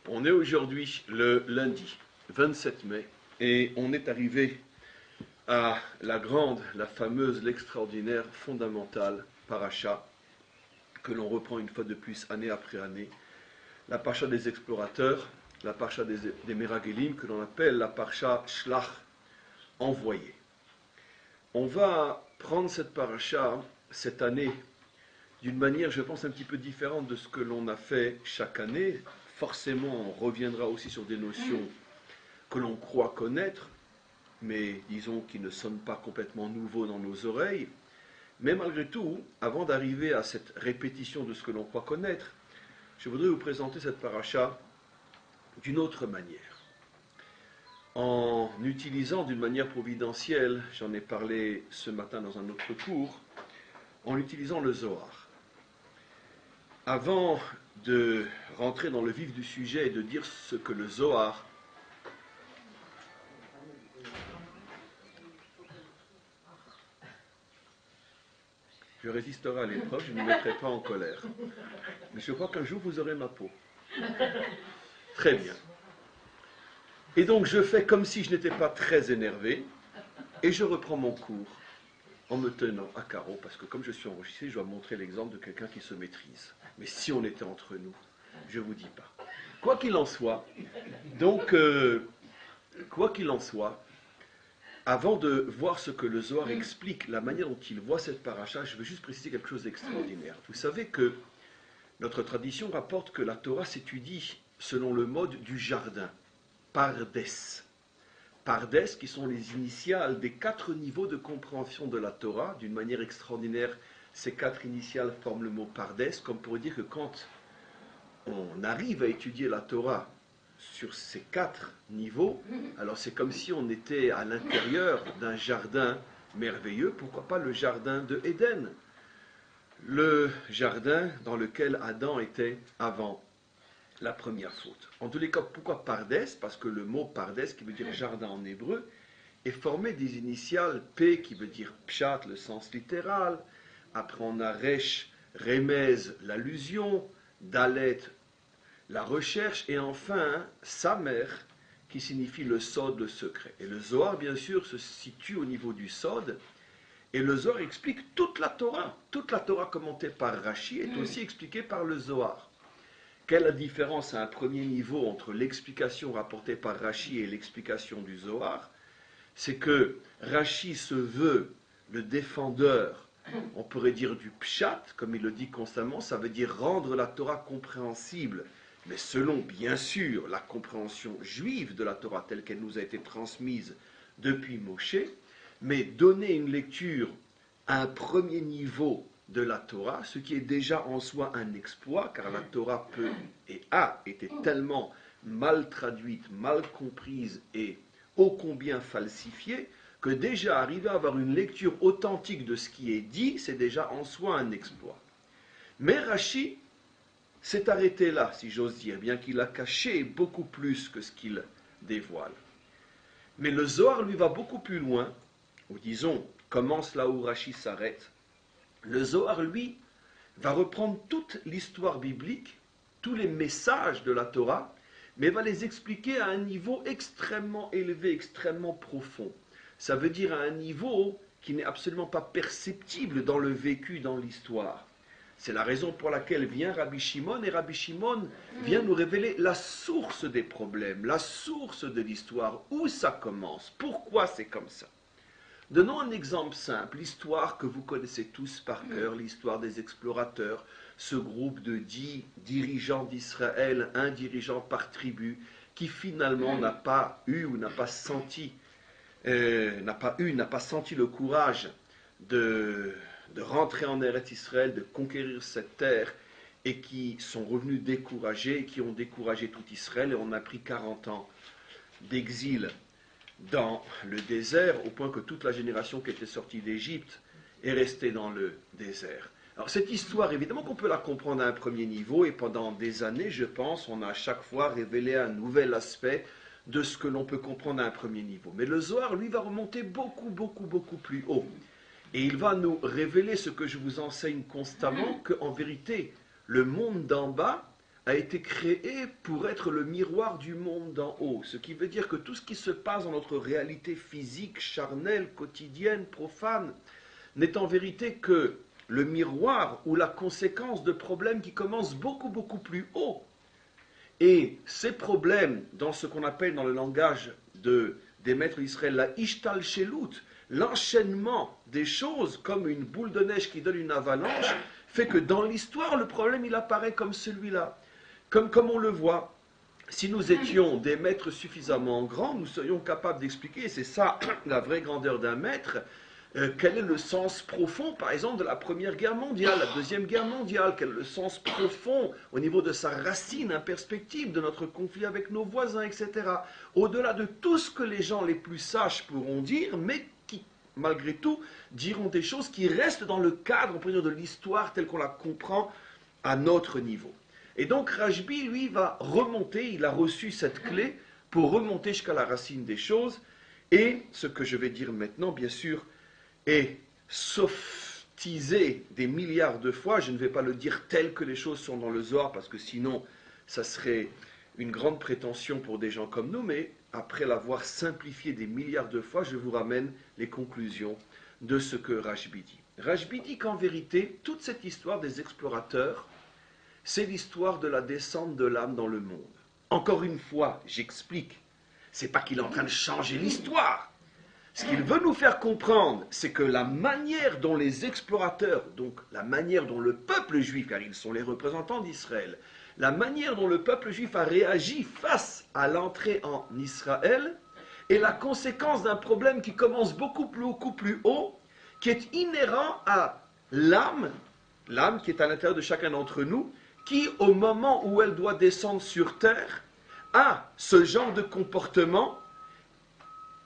On est aujourd'hui le lundi 27 mai et on est arrivé à la grande, la fameuse, l'extraordinaire, fondamentale paracha que l'on reprend une fois de plus année après année, la paracha des explorateurs, la paracha des Meragelim que l'on appelle la paracha Shlach, envoyé. On va prendre cette paracha cette année d'une manière, je pense, un petit peu différente de ce que l'on a fait chaque année. Forcément, on reviendra aussi sur des notions que l'on croit connaître, mais disons qui ne sonnent pas complètement nouveaux dans nos oreilles. Mais malgré tout, avant d'arriver à cette répétition de ce que l'on croit connaître, je voudrais vous présenter cette paracha d'une autre manière. En utilisant d'une manière providentielle, j'en ai parlé ce matin dans un autre cours, en utilisant le Zohar. Avant de rentrer dans le vif du sujet et de dire ce que le Zohar je résisterai à l'épreuve, je ne me mettrai pas en colère. Mais je crois qu'un jour vous aurez ma peau. Très bien. Et donc je fais comme si je n'étais pas très énervé et je reprends mon cours en me tenant à carreau parce que comme je suis enregistré, je dois montrer l'exemple de quelqu'un qui se maîtrise. Mais si on était entre nous, je ne vous dis pas. Quoi qu'il en soit, donc, quoi qu'il en soit, avant de voir ce que le Zohar explique, la manière dont il voit cette paracha, je veux juste préciser quelque chose d'extraordinaire. Vous savez que notre tradition rapporte que la Torah s'étudie selon le mode du jardin, Pardes. Pardes, qui sont les initiales des 4 niveaux de compréhension de la Torah. D'une manière extraordinaire, ces 4 initiales forment le mot Pardes, comme pour dire que quand on arrive à étudier la Torah sur ces 4 niveaux, alors c'est comme si on était à l'intérieur d'un jardin merveilleux, pourquoi pas le jardin de Éden, le jardin dans lequel Adam était avant la première faute. En tous les cas, pourquoi Pardes? Parce que le mot Pardes, qui veut dire jardin en hébreu, est formé des initiales P, qui veut dire Pshat, le sens littéral. Après, on a Resh, Remez, l'allusion, Dalet, la recherche, et enfin, Samer, qui signifie le sod, le secret. Et le Zohar, bien sûr, se situe au niveau du sod, et le Zohar explique toute la Torah. Toute la Torah commentée par Rashi est aussi expliquée par le Zohar. Quelle est la différence à un premier niveau entre l'explication rapportée par Rashi et l'explication du Zohar? C'est que Rashi se veut le défendeur, on pourrait dire du pshat, comme il le dit constamment, ça veut dire rendre la Torah compréhensible, mais selon, bien sûr, la compréhension juive de la Torah telle qu'elle nous a été transmise depuis Moshe, mais donner une lecture à un premier niveau de la Torah, ce qui est déjà en soi un exploit, car la Torah peut et a été tellement mal traduite, mal comprise et ô combien falsifiée, que déjà arriver à avoir une lecture authentique de ce qui est dit, c'est déjà en soi un exploit. Mais Rashi s'est arrêté là, si j'ose dire, bien qu'il a caché beaucoup plus que ce qu'il dévoile. Mais le Zohar, lui, va beaucoup plus loin, ou disons, commence là où Rashi s'arrête. Le Zohar, lui, va reprendre toute l'histoire biblique, tous les messages de la Torah, mais va les expliquer à un niveau extrêmement élevé, extrêmement profond. Ça veut dire à un niveau qui n'est absolument pas perceptible dans le vécu, dans l'histoire. C'est la raison pour laquelle vient Rabbi Shimon, et Rabbi Shimon vient nous révéler la source des problèmes, la source de l'histoire, où ça commence, pourquoi c'est comme ça. Donnons un exemple simple, l'histoire que vous connaissez tous par cœur, l'histoire des explorateurs, ce groupe de 10 dirigeants d'Israël, un dirigeant par tribu, qui finalement n'a pas eu ou n'a pas senti le courage de rentrer en Eretz Israël, de conquérir cette terre, et qui sont revenus découragés, qui ont découragé tout Israël, et on a pris 40 ans d'exil dans le désert, au point que toute la génération qui était sortie d'Égypte est restée dans le désert. Alors cette histoire, évidemment qu'on peut la comprendre à un premier niveau, et pendant des années, je pense, on a à chaque fois révélé un nouvel aspect de ce que l'on peut comprendre à un premier niveau. Mais le Zohar, lui, va remonter beaucoup, beaucoup, beaucoup plus haut. Et il va nous révéler ce que je vous enseigne constamment, qu'en vérité, le monde d'en bas a été créé pour être le miroir du monde d'en haut. Ce qui veut dire que tout ce qui se passe dans notre réalité physique, charnelle, quotidienne, profane, n'est en vérité que le miroir ou la conséquence de problèmes qui commencent beaucoup, beaucoup plus haut. Et ces problèmes, dans ce qu'on appelle dans le langage des maîtres d'Israël, la ishtal shelut, l'enchaînement des choses comme une boule de neige qui donne une avalanche, fait que dans l'histoire, le problème, il apparaît comme celui-là. Comme on le voit, si nous étions des maîtres suffisamment grands, nous serions capables d'expliquer, et c'est ça la vraie grandeur d'un maître, quel est le sens profond, par exemple, de la Première Guerre mondiale, la Deuxième Guerre mondiale, quel est le sens profond au niveau de sa racine, en perspective, de notre conflit avec nos voisins, etc. Au-delà de tout ce que les gens les plus sages pourront dire, mais qui, malgré tout, diront des choses qui restent dans le cadre, on peut dire, de l'histoire telle qu'on la comprend à notre niveau. Et donc Rashbi, lui, va remonter, il a reçu cette clé pour remonter jusqu'à la racine des choses, et ce que je vais dire maintenant, bien sûr, est softisé des milliards de fois. Je ne vais pas le dire tel que les choses sont dans le Zohar, parce que sinon, ça serait une grande prétention pour des gens comme nous, mais après l'avoir simplifié des milliards de fois, je vous ramène les conclusions de ce que Rashbi dit. Rashbi dit qu'en vérité, toute cette histoire des explorateurs, c'est l'histoire de la descente de l'âme dans le monde. Encore une fois, j'explique, c'est pas qu'il est en train de changer l'histoire. Ce qu'il veut nous faire comprendre, c'est que la manière dont les explorateurs, donc la manière dont le peuple juif, car ils sont les représentants d'Israël, la manière dont le peuple juif a réagi face à l'entrée en Israël, est la conséquence d'un problème qui commence beaucoup plus haut, qui est inhérent à l'âme qui est à l'intérieur de chacun d'entre nous, qui, au moment où elle doit descendre sur terre, a ce genre de comportement,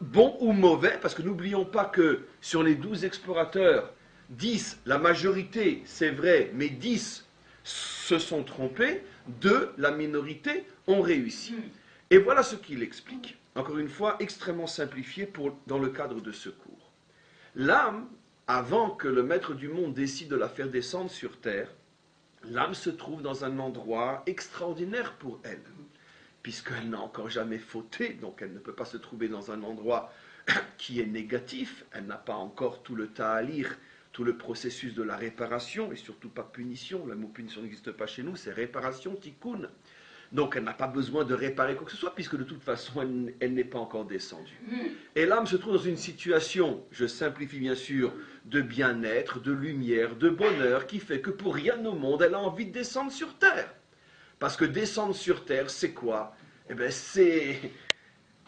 bon ou mauvais, parce que n'oublions pas que sur les 12 explorateurs, 10, la majorité, c'est vrai, mais 10 se sont trompés, 2, la minorité, ont réussi. Et voilà ce qu'il explique. Encore une fois, extrêmement simplifié dans le cadre de ce cours. L'âme, avant que le maître du monde décide de la faire descendre sur terre, l'âme se trouve dans un endroit extraordinaire pour elle, puisqu'elle n'a encore jamais fauté, donc elle ne peut pas se trouver dans un endroit qui est négatif, elle n'a pas encore tout le ta'alir, tout le processus de la réparation, et surtout pas punition, le mot punition n'existe pas chez nous, c'est réparation, tikkun. Donc elle n'a pas besoin de réparer quoi que ce soit, puisque de toute façon elle n'est pas encore descendue. Et l'âme se trouve dans une situation, je simplifie bien sûr, de bien-être, de lumière, de bonheur, qui fait que pour rien au monde, elle a envie de descendre sur terre. Parce que descendre sur terre, c'est quoi? Eh bien, c'est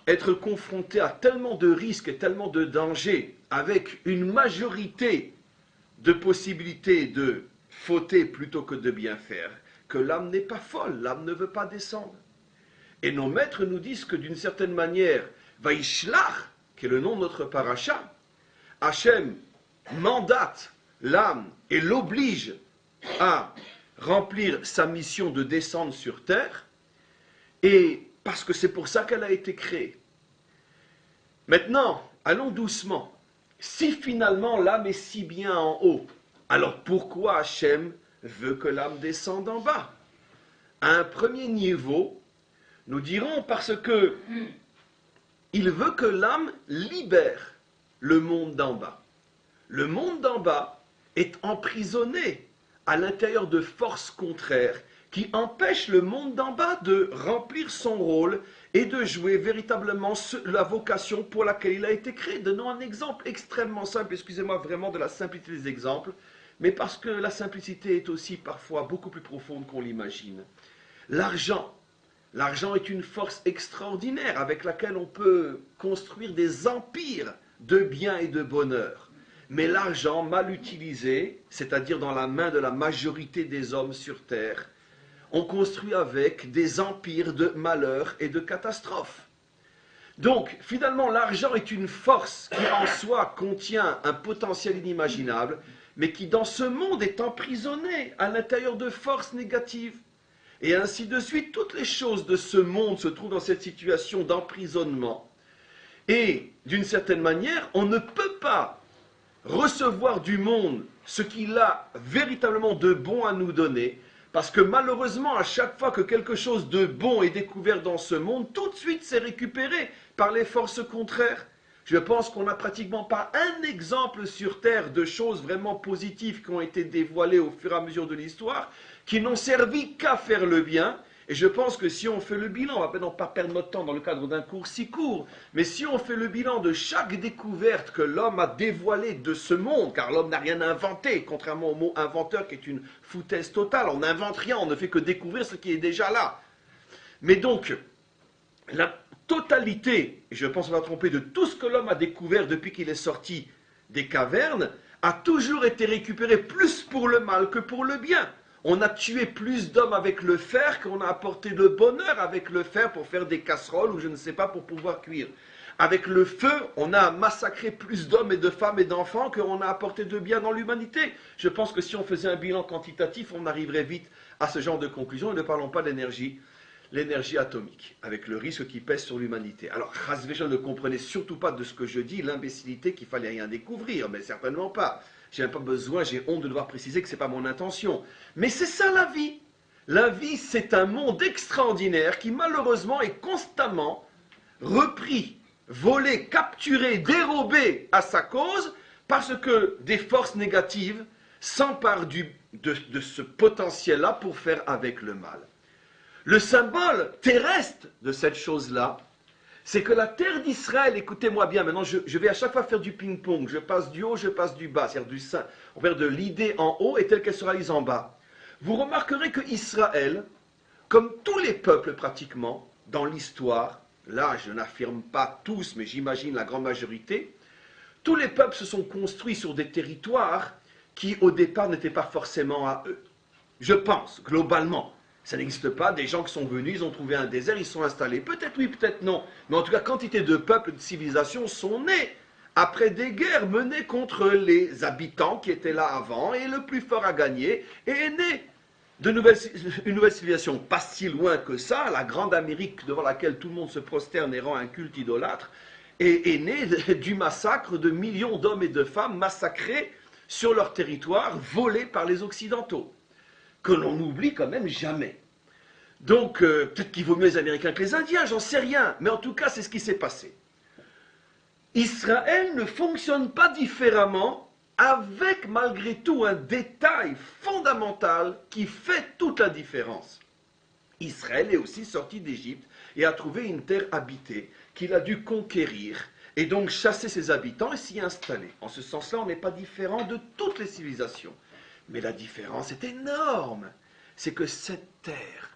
être confronté à tellement de risques et tellement de dangers, avec une majorité de possibilités de fauter plutôt que de bien faire, que l'âme n'est pas folle, l'âme ne veut pas descendre. Et nos maîtres nous disent que d'une certaine manière, Vaishlach, qui est le nom de notre paracha, Hachem mandate l'âme et l'oblige à remplir sa mission de descendre sur terre, et parce que c'est pour ça qu'elle a été créée. Maintenant, allons doucement. Si finalement l'âme est si bien en haut, alors pourquoi Hachem veut que l'âme descende en bas? À un premier niveau, nous dirons parce que il veut que l'âme libère le monde d'en bas. Le monde d'en bas est emprisonné à l'intérieur de forces contraires qui empêchent le monde d'en bas de remplir son rôle et de jouer véritablement la vocation pour laquelle il a été créé. Donnons un exemple extrêmement simple, excusez-moi vraiment de la simplicité des exemples, mais parce que la simplicité est aussi parfois beaucoup plus profonde qu'on l'imagine. L'argent. L'argent est une force extraordinaire avec laquelle on peut construire des empires de bien et de bonheur. Mais l'argent mal utilisé, c'est-à-dire dans la main de la majorité des hommes sur terre, on construit avec des empires de malheur et de catastrophes. Donc, finalement, l'argent est une force qui en soi contient un potentiel inimaginable, mais qui dans ce monde est emprisonnée à l'intérieur de forces négatives. Et ainsi de suite, toutes les choses de ce monde se trouvent dans cette situation d'emprisonnement. Et, d'une certaine manière, on ne peut pas recevoir du monde ce qu'il a véritablement de bon à nous donner, Parce que malheureusement, à chaque fois que quelque chose de bon est découvert dans ce monde, tout de suite c'est récupéré par les forces contraires. Je pense qu'on n'a pratiquement pas un exemple sur Terre de choses vraiment positives qui ont été dévoilées au fur et à mesure de l'histoire, qui n'ont servi qu'à faire le bien. Et je pense que si on fait le bilan, on va peut-être pas perdre notre temps dans le cadre d'un cours si court, mais si on fait le bilan de chaque découverte que l'homme a dévoilée de ce monde, car l'homme n'a rien inventé, contrairement au mot inventeur qui est une foutaise totale, on n'invente rien, on ne fait que découvrir ce qui est déjà là. Mais donc, la totalité, et je pense qu'on va tromper, de tout ce que l'homme a découvert depuis qu'il est sorti des cavernes, a toujours été récupéré plus pour le mal que pour le bien. On a tué plus d'hommes avec le fer qu'on a apporté le bonheur avec le fer pour faire des casseroles ou je ne sais pas pour pouvoir cuire. Avec le feu, on a massacré plus d'hommes et de femmes et d'enfants qu'on a apporté de bien dans l'humanité. Je pense que si on faisait un bilan quantitatif, on arriverait vite à ce genre de conclusion. Et ne parlons pas d'énergie, l'énergie atomique, avec le risque qui pèse sur l'humanité. Alors, Razvejan ne comprenait surtout pas de ce que je dis, l'imbécilité qu'il fallait rien découvrir, mais certainement pas. J'ai pas besoin, j'ai honte de devoir préciser que ce n'est pas mon intention. Mais c'est ça la vie. La vie, c'est un monde extraordinaire qui malheureusement est constamment repris, volé, capturé, dérobé à sa cause parce que des forces négatives s'emparent de ce potentiel-là pour faire avec le mal. Le symbole terrestre de cette chose-là, c'est que la terre d'Israël, écoutez-moi bien, maintenant je vais à chaque fois faire du ping-pong, je passe du haut, je passe du bas, c'est-à-dire on va faire de l'idée en haut et telle qu'elle se réalise en bas. Vous remarquerez que Israël, comme tous les peuples pratiquement, dans l'histoire, là je n'affirme pas tous, mais j'imagine la grande majorité, tous les peuples se sont construits sur des territoires qui au départ n'étaient pas forcément à eux. Je pense, globalement. Ça n'existe pas, des gens qui sont venus, ils ont trouvé un désert, ils sont installés. Peut-être oui, peut-être non. Mais en tout cas, quantité de peuples, de civilisations sont nés après des guerres menées contre les habitants qui étaient là avant, et le plus fort a gagné, et est né une nouvelle civilisation. Pas si loin que ça, la grande Amérique devant laquelle tout le monde se prosterne et rend un culte idolâtre, est née du massacre de millions d'hommes et de femmes massacrés sur leur territoire, volés par les Occidentaux. Que l'on n'oublie quand même jamais. Donc, peut-être qu'il vaut mieux les Américains que les Indiens, j'en sais rien, mais en tout cas, c'est ce qui s'est passé. Israël ne fonctionne pas différemment, avec malgré tout un détail fondamental qui fait toute la différence. Israël est aussi sorti d'Égypte et a trouvé une terre habitée qu'il a dû conquérir et donc chasser ses habitants et s'y installer. En ce sens-là, on n'est pas différent de toutes les civilisations. Mais la différence est énorme. C'est que cette terre,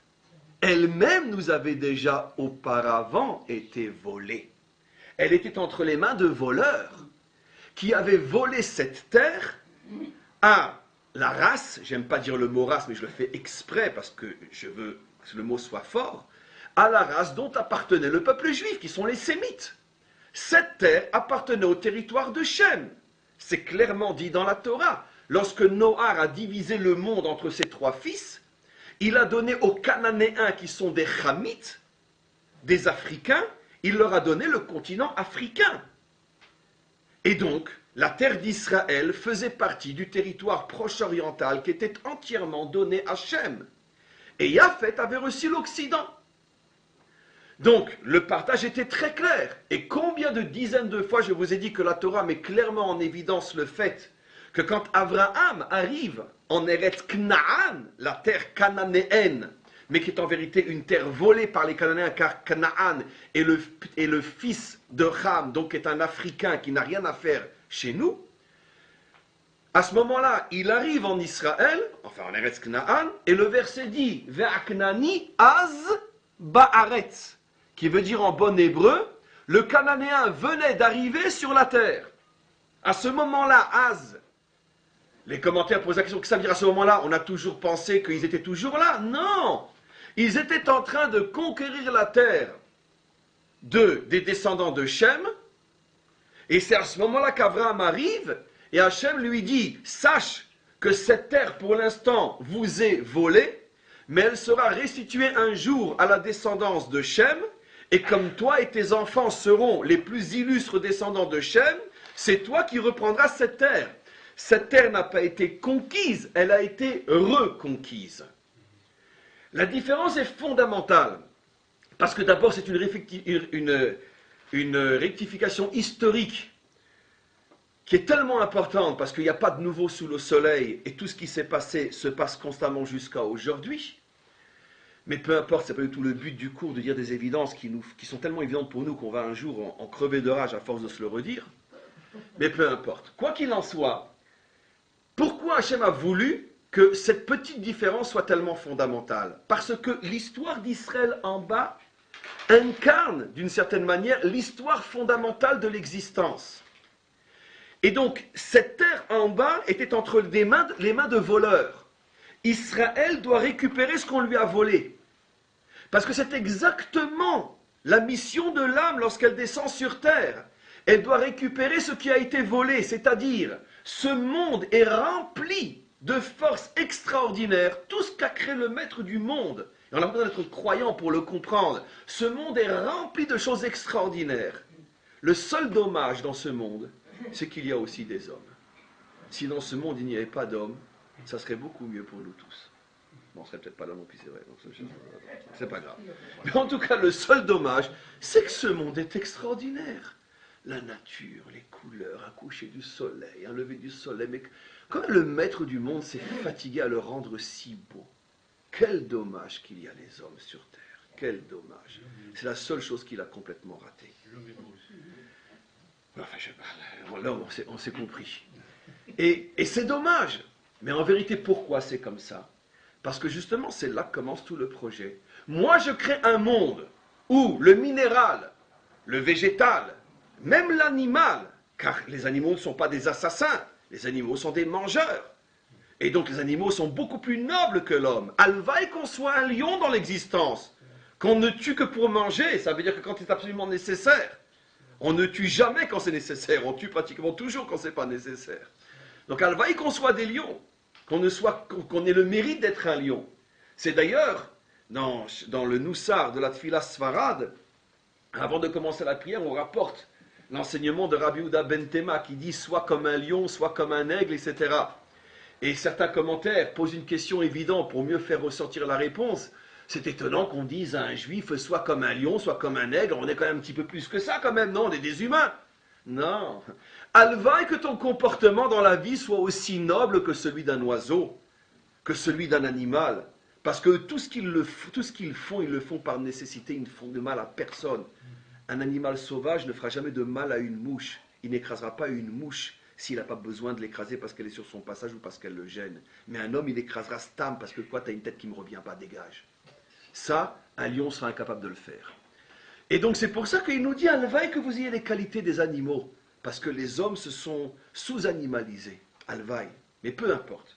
elle-même nous avait déjà auparavant été volée. Elle était entre les mains de voleurs qui avaient volé cette terre à la race, j'aime pas dire le mot race, mais je le fais exprès parce que je veux que le mot soit fort, à la race dont appartenait le peuple juif, qui sont les Sémites. Cette terre appartenait au territoire de Shem. C'est clairement dit dans la Torah. Lorsque Noar a divisé le monde entre ses trois fils, il a donné aux Cananéens qui sont des Chamites, des Africains, il leur a donné le continent africain. Et donc, la terre d'Israël faisait partie du territoire proche-oriental qui était entièrement donné à Shem. Et Yafet avait reçu l'Occident. Donc, le partage était très clair. Et combien de dizaines de fois je vous ai dit que la Torah met clairement en évidence le fait que quand Abraham arrive en Eretz Knaan, la terre cananéenne, mais qui est en vérité une terre volée par les Cananéens, car Canaan est le fils de Ham, donc est un Africain qui n'a rien à faire chez nous, à ce moment-là, il arrive en Israël, enfin en Eretz Knaan, et le verset dit « Ve'aknani az ba'aretz », qui veut dire en bon hébreu, le Cananéen venait d'arriver sur la terre. À ce moment-là, az, les commentaires posent la question, que ça veut dire à ce moment-là? On a toujours pensé qu'ils étaient toujours là? Non! Ils étaient en train de conquérir la terre des descendants de Shem, et c'est à ce moment-là qu'Abraham arrive, et Hachem lui dit, sache que cette terre pour l'instant vous est volée, mais elle sera restituée un jour à la descendance de Shem, et comme toi et tes enfants seront les plus illustres descendants de Shem, c'est toi qui reprendras cette terre. Cette terre n'a pas été conquise, elle a été reconquise. La différence est fondamentale. Parce que d'abord, c'est une rectification historique qui est tellement importante, parce qu'il n'y a pas de nouveau sous le soleil, et tout ce qui s'est passé se passe constamment jusqu'à aujourd'hui. Mais peu importe, ce n'est pas du tout le but du cours de dire des évidences qui sont tellement évidentes pour nous qu'on va un jour en crever de rage à force de se le redire. Mais peu importe. Quoi qu'il en soit, pourquoi Hachem a voulu que cette petite différence soit tellement fondamentale? Parce que l'histoire d'Israël en bas incarne, d'une certaine manière, l'histoire fondamentale de l'existence. Et donc, cette terre en bas était entre les mains de voleurs. Israël doit récupérer ce qu'on lui a volé. Parce que c'est exactement la mission de l'âme lorsqu'elle descend sur terre. Elle doit récupérer ce qui a été volé, c'est-à-dire, ce monde est rempli de forces extraordinaires, tout ce qu'a créé le maître du monde. Et on a besoin d'être croyant pour le comprendre. Ce monde est rempli de choses extraordinaires. Le seul dommage dans ce monde, c'est qu'il y a aussi des hommes. Si dans ce monde il n'y avait pas d'hommes, ça serait beaucoup mieux pour nous tous. Bon, on ne serait peut-être pas là non plus, c'est vrai. C'est pas grave. Mais en tout cas, le seul dommage, c'est que ce monde est extraordinaire. La nature, les couleurs, un coucher du soleil, un lever du soleil. Mais comme le maître du monde s'est fatigué à le rendre si beau, quel dommage qu'il y a les hommes sur terre. Quel dommage. C'est la seule chose qu'il a complètement ratée. Enfin, là, on s'est compris. Et c'est dommage. Mais en vérité, pourquoi c'est comme ça? Parce que justement, c'est là que commence tout le projet. Moi, je crée un monde où le minéral, le végétal, même l'animal, car les animaux ne sont pas des assassins, les animaux sont des mangeurs. Et donc les animaux sont beaucoup plus nobles que l'homme. Alvaï qu'on soit un lion dans l'existence, qu'on ne tue que pour manger, ça veut dire que quand c'est absolument nécessaire. On ne tue jamais quand c'est nécessaire, on tue pratiquement toujours quand c'est pas nécessaire. Donc alvaï qu'on soit des lions, qu'on ait le mérite d'être un lion. C'est d'ailleurs, dans le Noussar de la Tfila Sfarad, avant de commencer la prière, on rapporte l'enseignement de Rabbi Yehuda ben Tema qui dit soit comme un lion, soit comme un aigle, etc. Et certains commentaires posent une question évidente pour mieux faire ressortir la réponse. C'est étonnant qu'on dise à un juif soit comme un lion, soit comme un aigle. On est quand même un petit peu plus que ça quand même, non? On est des humains. Non. Alvaï que ton comportement dans la vie soit aussi noble que celui d'un oiseau, que celui d'un animal. Parce que tout ce qu'ils font, ils le font par nécessité, ils ne font de mal à personne. Un animal sauvage ne fera jamais de mal à une mouche. Il n'écrasera pas une mouche s'il n'a pas besoin de l'écraser parce qu'elle est sur son passage ou parce qu'elle le gêne. Mais un homme, il écrasera Stam parce que quoi, t'as une tête qui ne me revient pas, dégage. Ça, un lion sera incapable de le faire. Et donc c'est pour ça qu'il nous dit, Alvaï, que vous ayez les qualités des animaux. Parce que les hommes se sont sous-animalisés. Alvaï. Mais peu importe.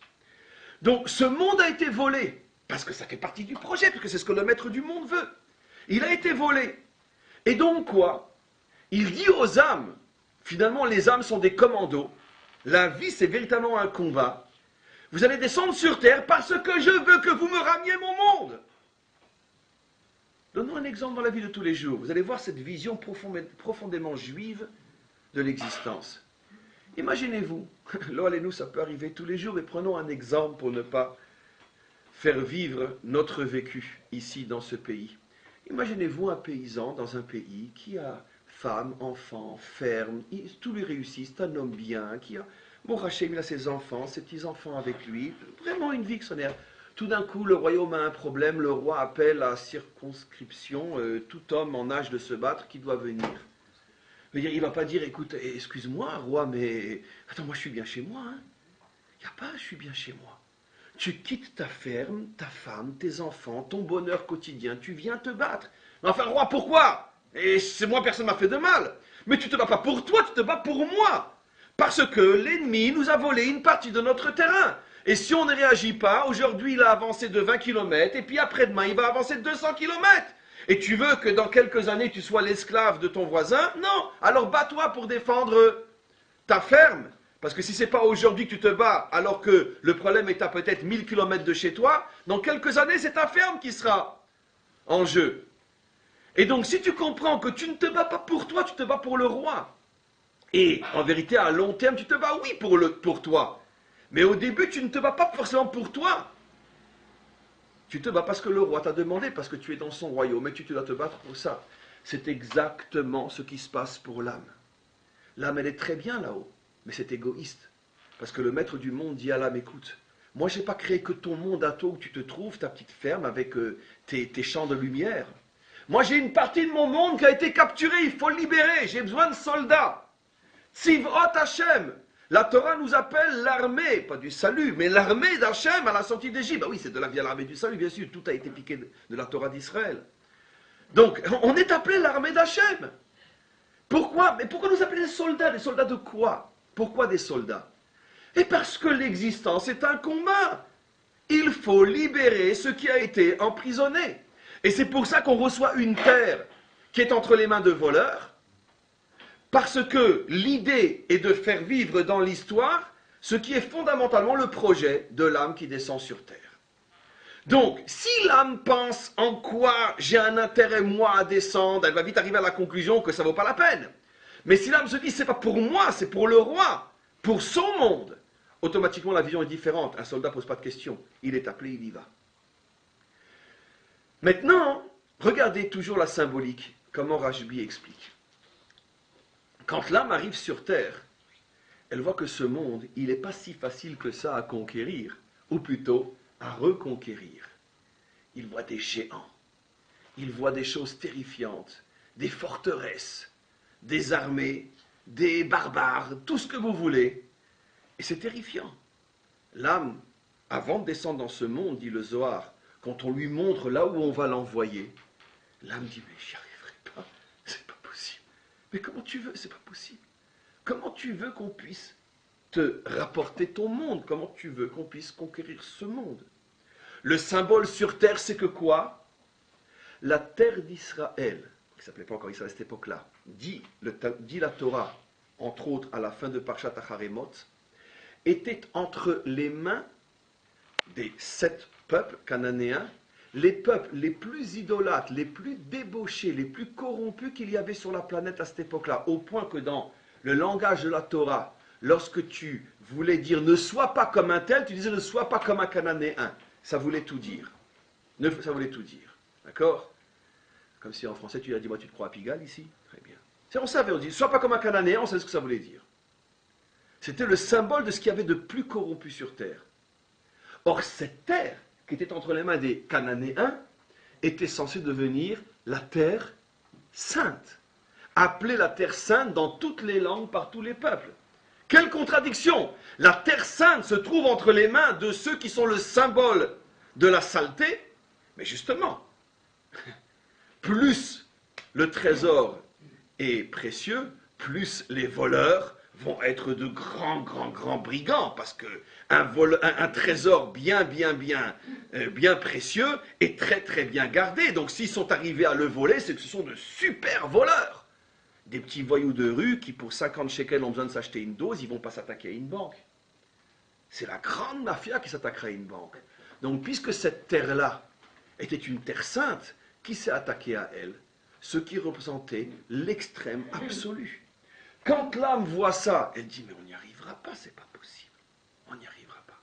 Donc ce monde a été volé. Parce que ça fait partie du projet, parce que c'est ce que le maître du monde veut. Il a été volé. Et donc quoi? Il dit aux âmes, finalement les âmes sont des commandos, la vie c'est véritablement un combat, vous allez descendre sur terre parce que je veux que vous me ramiez mon monde. Donnons un exemple dans la vie de tous les jours, vous allez voir cette vision profondément juive de l'existence. Imaginez-vous, nous ça peut arriver tous les jours, mais prenons un exemple pour ne pas faire vivre notre vécu ici dans ce pays. Imaginez-vous un paysan dans un pays qui a femme, enfant, ferme, tout lui réussit, c'est un homme bien, qui a, bon, Hachem, il a ses enfants, ses petits-enfants avec lui, vraiment une vie extraordinaire. Tout d'un coup, le royaume a un problème, le roi appelle à circonscription tout homme en âge de se battre qui doit venir. Il ne va pas dire, écoute, excuse-moi, roi, mais attends, moi je suis bien chez moi. Hein. Il n'y a pas, je suis bien chez moi. Tu quittes ta ferme, ta femme, tes enfants, ton bonheur quotidien, tu viens te battre. Mais enfin, roi, pourquoi? Et c'est moi, personne ne m'a fait de mal. Mais tu ne te bats pas pour toi, tu te bats pour moi. Parce que l'ennemi nous a volé une partie de notre terrain. Et si on ne réagit pas, aujourd'hui il a avancé de 20 km, et puis après-demain il va avancer de 200 km. Et tu veux que dans quelques années tu sois l'esclave de ton voisin? Non. Alors bats-toi pour défendre ta ferme. Parce que si ce n'est pas aujourd'hui que tu te bats, alors que le problème est à peut-être 1000 km de chez toi, dans quelques années, c'est ta ferme qui sera en jeu. Et donc, si tu comprends que tu ne te bats pas pour toi, tu te bats pour le roi. Et en vérité, à long terme, tu te bats, oui, pour, pour toi. Mais au début, tu ne te bats pas forcément pour toi. Tu te bats parce que le roi t'a demandé, parce que tu es dans son royaume, et tu te dois te battre pour ça. C'est exactement ce qui se passe pour l'âme. L'âme, elle est très bien là-haut, mais c'est égoïste. Parce que le maître du monde dit à l'âme, écoute, moi, je n'ai pas créé que ton monde à toi où tu te trouves, ta petite ferme avec tes champs de lumière. Moi, j'ai une partie de mon monde qui a été capturée, il faut le libérer, j'ai besoin de soldats. Tzivot Hashem. La Torah nous appelle l'armée, pas du salut, mais l'armée d'Hachem à la sortie d'Égypte. Ah oui, c'est de l'armée du salut, bien sûr, tout a été piqué de la Torah d'Israël. Donc, on est appelé l'armée d'Hachem. Pourquoi? Mais pourquoi nous appeler des soldats? Des soldats de quoi? Pourquoi des soldats? Et parce que l'existence est un combat. Il faut libérer ce qui a été emprisonné. Et c'est pour ça qu'on reçoit une terre qui est entre les mains de voleurs, parce que l'idée est de faire vivre dans l'histoire ce qui est fondamentalement le projet de l'âme qui descend sur terre. Donc, si l'âme pense en quoi j'ai un intérêt moi à descendre, elle va vite arriver à la conclusion que ça ne vaut pas la peine. Mais si l'âme se dit c'est pas pour moi, c'est pour le roi, pour son monde, automatiquement la vision est différente. Un soldat ne pose pas de questions. Il est appelé, il y va. Maintenant, regardez toujours la symbolique, comment Rashbi explique. Quand l'âme arrive sur terre, elle voit que ce monde, il n'est pas si facile que ça à conquérir, ou plutôt à reconquérir. Il voit des géants, il voit des choses terrifiantes, des forteresses, des armées, des barbares, tout ce que vous voulez. Et c'est terrifiant. L'âme, avant de descendre dans ce monde, dit le Zohar, quand on lui montre là où on va l'envoyer, l'âme dit, mais j'y arriverai pas, c'est pas possible. Mais comment tu veux? C'est pas possible. Comment tu veux qu'on puisse te rapporter ton monde? Comment tu veux qu'on puisse conquérir ce monde? Le symbole sur terre, c'est que quoi? La terre d'Israël, qui ne s'appelait pas encore Israël à cette époque-là, dit la Torah, entre autres à la fin de Parshat Acharemot, était entre les mains des 7 peuples cananéens, les peuples les plus idolâtres, les plus débauchés, les plus corrompus qu'il y avait sur la planète à cette époque-là, au point que dans le langage de la Torah, lorsque tu voulais dire ne sois pas comme un tel, tu disais ne sois pas comme un Cananéen. Ça voulait tout dire. Ça voulait tout dire. D'accord? Comme si en français tu as dit moi tu te crois à Pigalle ici? Très bien. On savait, on dit ne sois pas comme un Cananéen, on savait ce que ça voulait dire. C'était le symbole de ce qu'il y avait de plus corrompu sur terre. Or cette terre, qui était entre les mains des Cananéens, était censée devenir la terre sainte. Appelée la terre sainte dans toutes les langues, par tous les peuples. Quelle contradiction! La terre sainte se trouve entre les mains de ceux qui sont le symbole de la saleté, mais justement, plus le trésor est précieux, plus les voleurs vont être de grands brigands, parce que un trésor bien précieux est très bien gardé. Donc s'ils sont arrivés à le voler, c'est que ce sont de super voleurs. Des petits voyous de rue qui pour 50 shekels ont besoin de s'acheter une dose, ils ne vont pas s'attaquer à une banque. C'est la grande mafia qui s'attaquera à une banque. Donc puisque cette terre-là était une terre sainte, qui s'est attaqué à elle? Ceux qui représentaient l'extrême absolu. Quand l'âme voit ça, elle dit, mais on n'y arrivera pas, c'est pas possible. On n'y arrivera pas.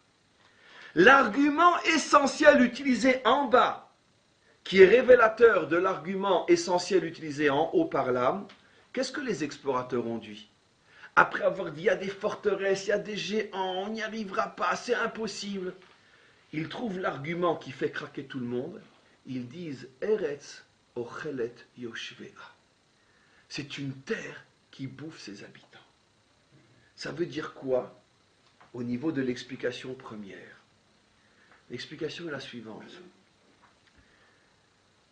L'argument essentiel utilisé en bas, qui est révélateur de l'argument essentiel utilisé en haut par l'âme, qu'est-ce que les explorateurs ont dit? Après avoir dit, il y a des forteresses, il y a des géants, on n'y arrivera pas, c'est impossible. Ils trouvent l'argument qui fait craquer tout le monde. Ils disent, Eretz ochelet yoshvea. C'est une terre qui bouffe ses habitants. Ça veut dire quoi au niveau de l'explication première? L'explication est la suivante.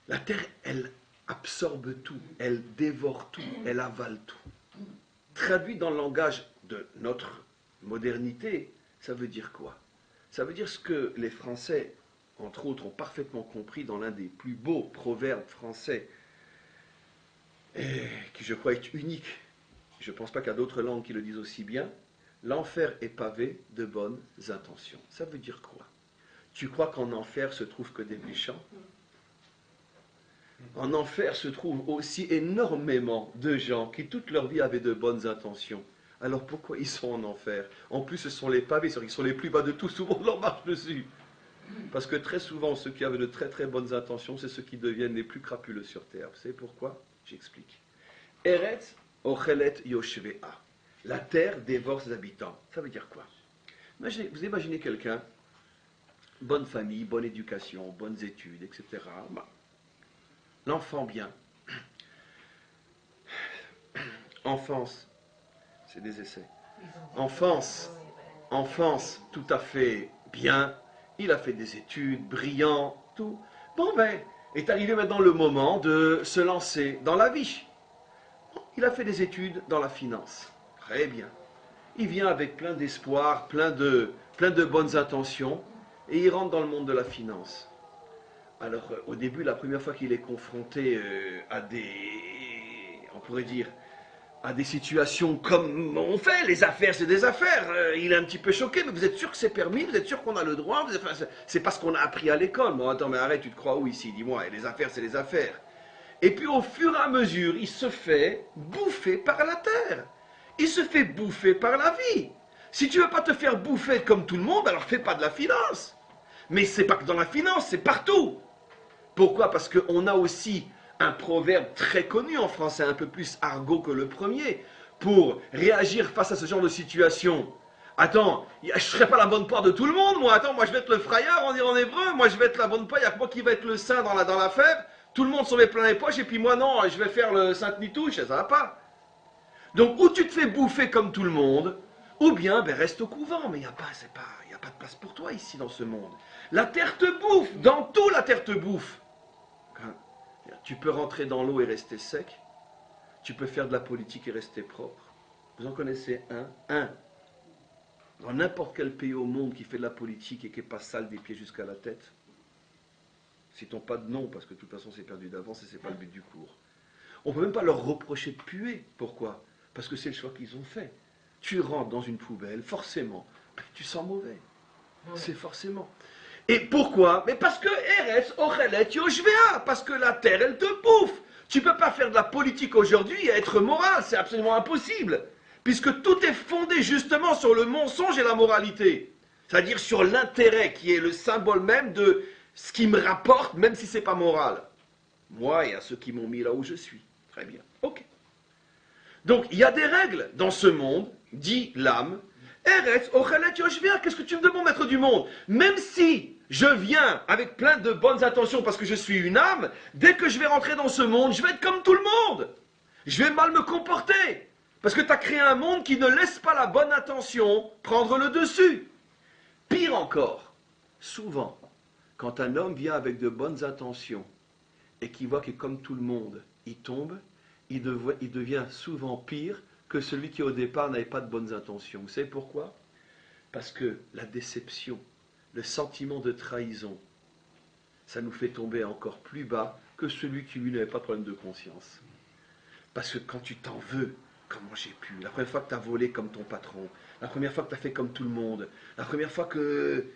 La terre, elle absorbe tout, elle dévore tout, elle avale tout. Traduit dans le langage de notre modernité, ça veut dire quoi? Ça veut dire ce que les Français, entre autres, ont parfaitement compris dans l'un des plus beaux proverbes français, et qui je crois est unique. Je ne pense pas qu'il y a d'autres langues qui le disent aussi bien. L'enfer est pavé de bonnes intentions. Ça veut dire quoi? Tu crois qu'en enfer se trouvent que des méchants? En enfer se trouvent aussi énormément de gens qui toute leur vie avaient de bonnes intentions. Alors pourquoi ils sont en enfer? En plus, ce sont les pavés, ils sont les plus bas de tous, tout le monde leur marche dessus. Parce que très souvent, ceux qui avaient de très très bonnes intentions, c'est ceux qui deviennent les plus crapuleux sur terre. Vous savez pourquoi? J'explique. Eretz ochelet yoshvea. La terre dévore ses habitants. Ça veut dire quoi? Vous imaginez quelqu'un, bonne famille, bonne éducation, bonnes études, etc. L'enfant bien. Enfance, c'est des essais. Enfance tout à fait bien. Il a fait des études, brillant, tout. Bon ben, est arrivé maintenant le moment de se lancer dans la vie. Il a fait des études dans la finance. Très bien. Il vient avec plein d'espoir, plein de bonnes intentions, et il rentre dans le monde de la finance. Alors, au début, la première fois qu'il est confronté à on pourrait dire, à des situations comme on fait, les affaires, c'est des affaires. Il est un petit peu choqué, mais vous êtes sûr que c'est permis? Vous êtes sûr qu'on a le droit? C'est pas ce qu'on a appris à l'école. Bon, attends, mais arrête, tu te crois où ici? Dis-moi, et les affaires, c'est les affaires. Et puis, au fur et à mesure, il se fait bouffer par la terre. Il se fait bouffer par la vie. Si tu veux pas te faire bouffer comme tout le monde, alors fais pas de la finance. Mais c'est pas que dans la finance, c'est partout. Pourquoi? Parce qu'on a aussi un proverbe très connu en français, un peu plus argot que le premier, pour réagir face à ce genre de situation. Attends, je ne serai pas la bonne part de tout le monde, moi. Attends, moi je vais être le frayeur, on dit en hébreu. Moi je vais être la bonne part, il n'y a que moi qui va être le saint dans l'affaire. Tout le monde s'en met plein les poches, et puis moi non, je vais faire le sainte-nitouche, ça va pas. Donc, ou tu te fais bouffer comme tout le monde, ou bien ben, reste au couvent. Mais il n'y a pas de place pour toi ici dans ce monde. La terre te bouffe, dans tout la terre te bouffe. Tu peux rentrer dans l'eau et rester sec. Tu peux faire de la politique et rester propre. Vous en connaissez un dans n'importe quel pays au monde qui fait de la politique et qui n'est pas sale des pieds jusqu'à la tête. Citons pas de nom, parce que de toute façon c'est perdu d'avance et c'est pas le but du cours. On ne peut même pas leur reprocher de puer. Pourquoi? Parce que c'est le choix qu'ils ont fait. Tu rentres dans une poubelle, forcément, tu sens mauvais. C'est forcément. Et pourquoi? Mais parce que Eretz ochelet yoshvea, parce que la terre, elle te bouffe. Tu ne peux pas faire de la politique aujourd'hui et être moral, c'est absolument impossible. Puisque tout est fondé justement sur le mensonge et la moralité. C'est-à-dire sur l'intérêt qui est le symbole même de ce qui me rapporte, même si ce n'est pas moral. Moi et à ceux qui m'ont mis là où je suis. Très bien. Ok. Donc, il y a des règles dans ce monde, dit l'âme. Eretz ochelet yoshvea, qu'est-ce que tu me demandes, maître du monde? Même si je viens avec plein de bonnes intentions parce que je suis une âme, dès que je vais rentrer dans ce monde, je vais être comme tout le monde. Je vais mal me comporter. Parce que tu as créé un monde qui ne laisse pas la bonne intention prendre le dessus. Pire encore, souvent, quand un homme vient avec de bonnes intentions et qu'il voit que comme tout le monde, il tombe, il devient souvent pire que celui qui au départ n'avait pas de bonnes intentions. Vous savez pourquoi? Parce que la déception, le sentiment de trahison, ça nous fait tomber encore plus bas que celui qui lui n'avait pas de problème de conscience. Parce que quand tu t'en veux, comment j'ai pu? La première fois que tu as volé comme ton patron, la première fois que tu as fait comme tout le monde, la première fois que...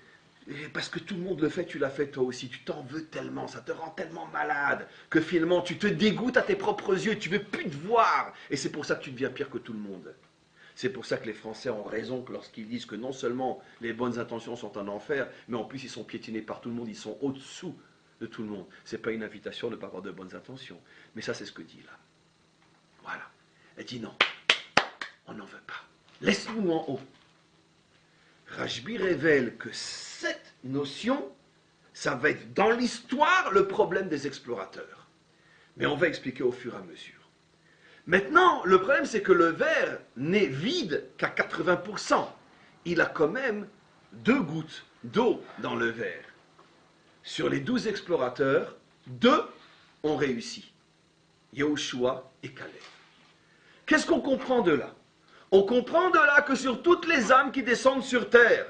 Parce que tout le monde le fait, tu l'as fait toi aussi. Tu t'en veux tellement, ça te rend tellement malade que finalement tu te dégoûtes à tes propres yeux, tu ne veux plus te voir. Et c'est pour ça que tu deviens pire que tout le monde. C'est pour ça que les Français ont raison lorsqu'ils disent que non seulement les bonnes intentions sont un enfer, mais en plus ils sont piétinés par tout le monde, ils sont au-dessous de tout le monde. Ce n'est pas une invitation de ne pas avoir de bonnes intentions. Mais ça c'est ce que dit là. Voilà. Elle dit non, on n'en veut pas. Laisse-nous en haut. Rajbi révèle que cette notion, ça va être dans l'histoire le problème des explorateurs. Mais on va expliquer au fur et à mesure. Maintenant, le problème c'est que le verre n'est vide qu'à 80%. Il a quand même 2 gouttes d'eau dans le verre. Sur les 12 explorateurs, 2 ont réussi. Yehoshua et Caleb. Qu'est-ce qu'on comprend de là? On comprend de là que sur toutes les âmes qui descendent sur terre,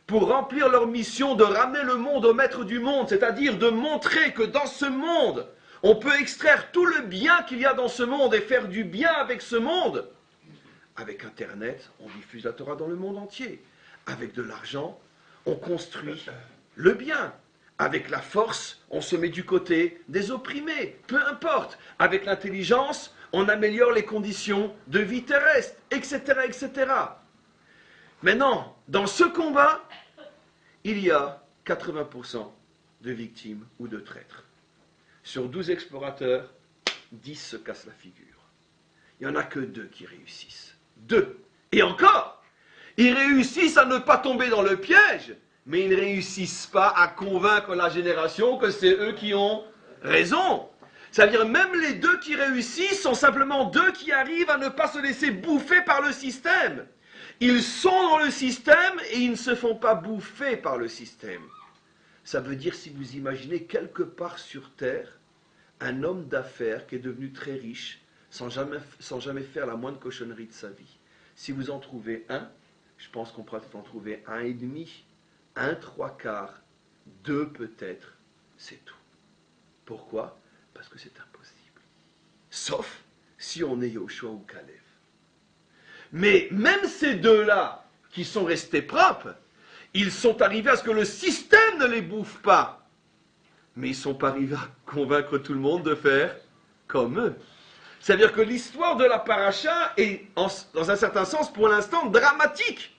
pour remplir leur mission de ramener le monde au maître du monde, c'est-à-dire de montrer que dans ce monde, on peut extraire tout le bien qu'il y a dans ce monde et faire du bien avec ce monde. Avec Internet, on diffuse la Torah dans le monde entier. Avec de l'argent, on construit le bien. Avec la force, on se met du côté des opprimés, peu importe. Avec l'intelligence, on améliore les conditions de vie terrestre, etc., etc. Maintenant, dans ce combat, il y a 80% de victimes ou de traîtres. Sur 12 explorateurs, 10 se cassent la figure. Il n'y en a que 2 qui réussissent. 2. Et encore, ils réussissent à ne pas tomber dans le piège, mais ils ne réussissent pas à convaincre la génération que c'est eux qui ont raison. C'est-à-dire même les 2 qui réussissent sont simplement 2 qui arrivent à ne pas se laisser bouffer par le système. Ils sont dans le système et ils ne se font pas bouffer par le système. Ça veut dire, si vous imaginez quelque part sur Terre, un homme d'affaires qui est devenu très riche sans jamais faire la moindre cochonnerie de sa vie. Si vous en trouvez un, je pense qu'on pourra peut-être en trouver 1,5, 1 3/4, 2 peut-être, c'est tout. Pourquoi? Parce que c'est impossible. Sauf si on est Yoshua ou Caleb. Mais même ces 2-là, qui sont restés propres, ils sont arrivés à ce que le système ne les bouffe pas. Mais ils ne sont pas arrivés à convaincre tout le monde de faire comme eux. C'est-à-dire que l'histoire de la paracha est, dans un certain sens, pour l'instant, dramatique.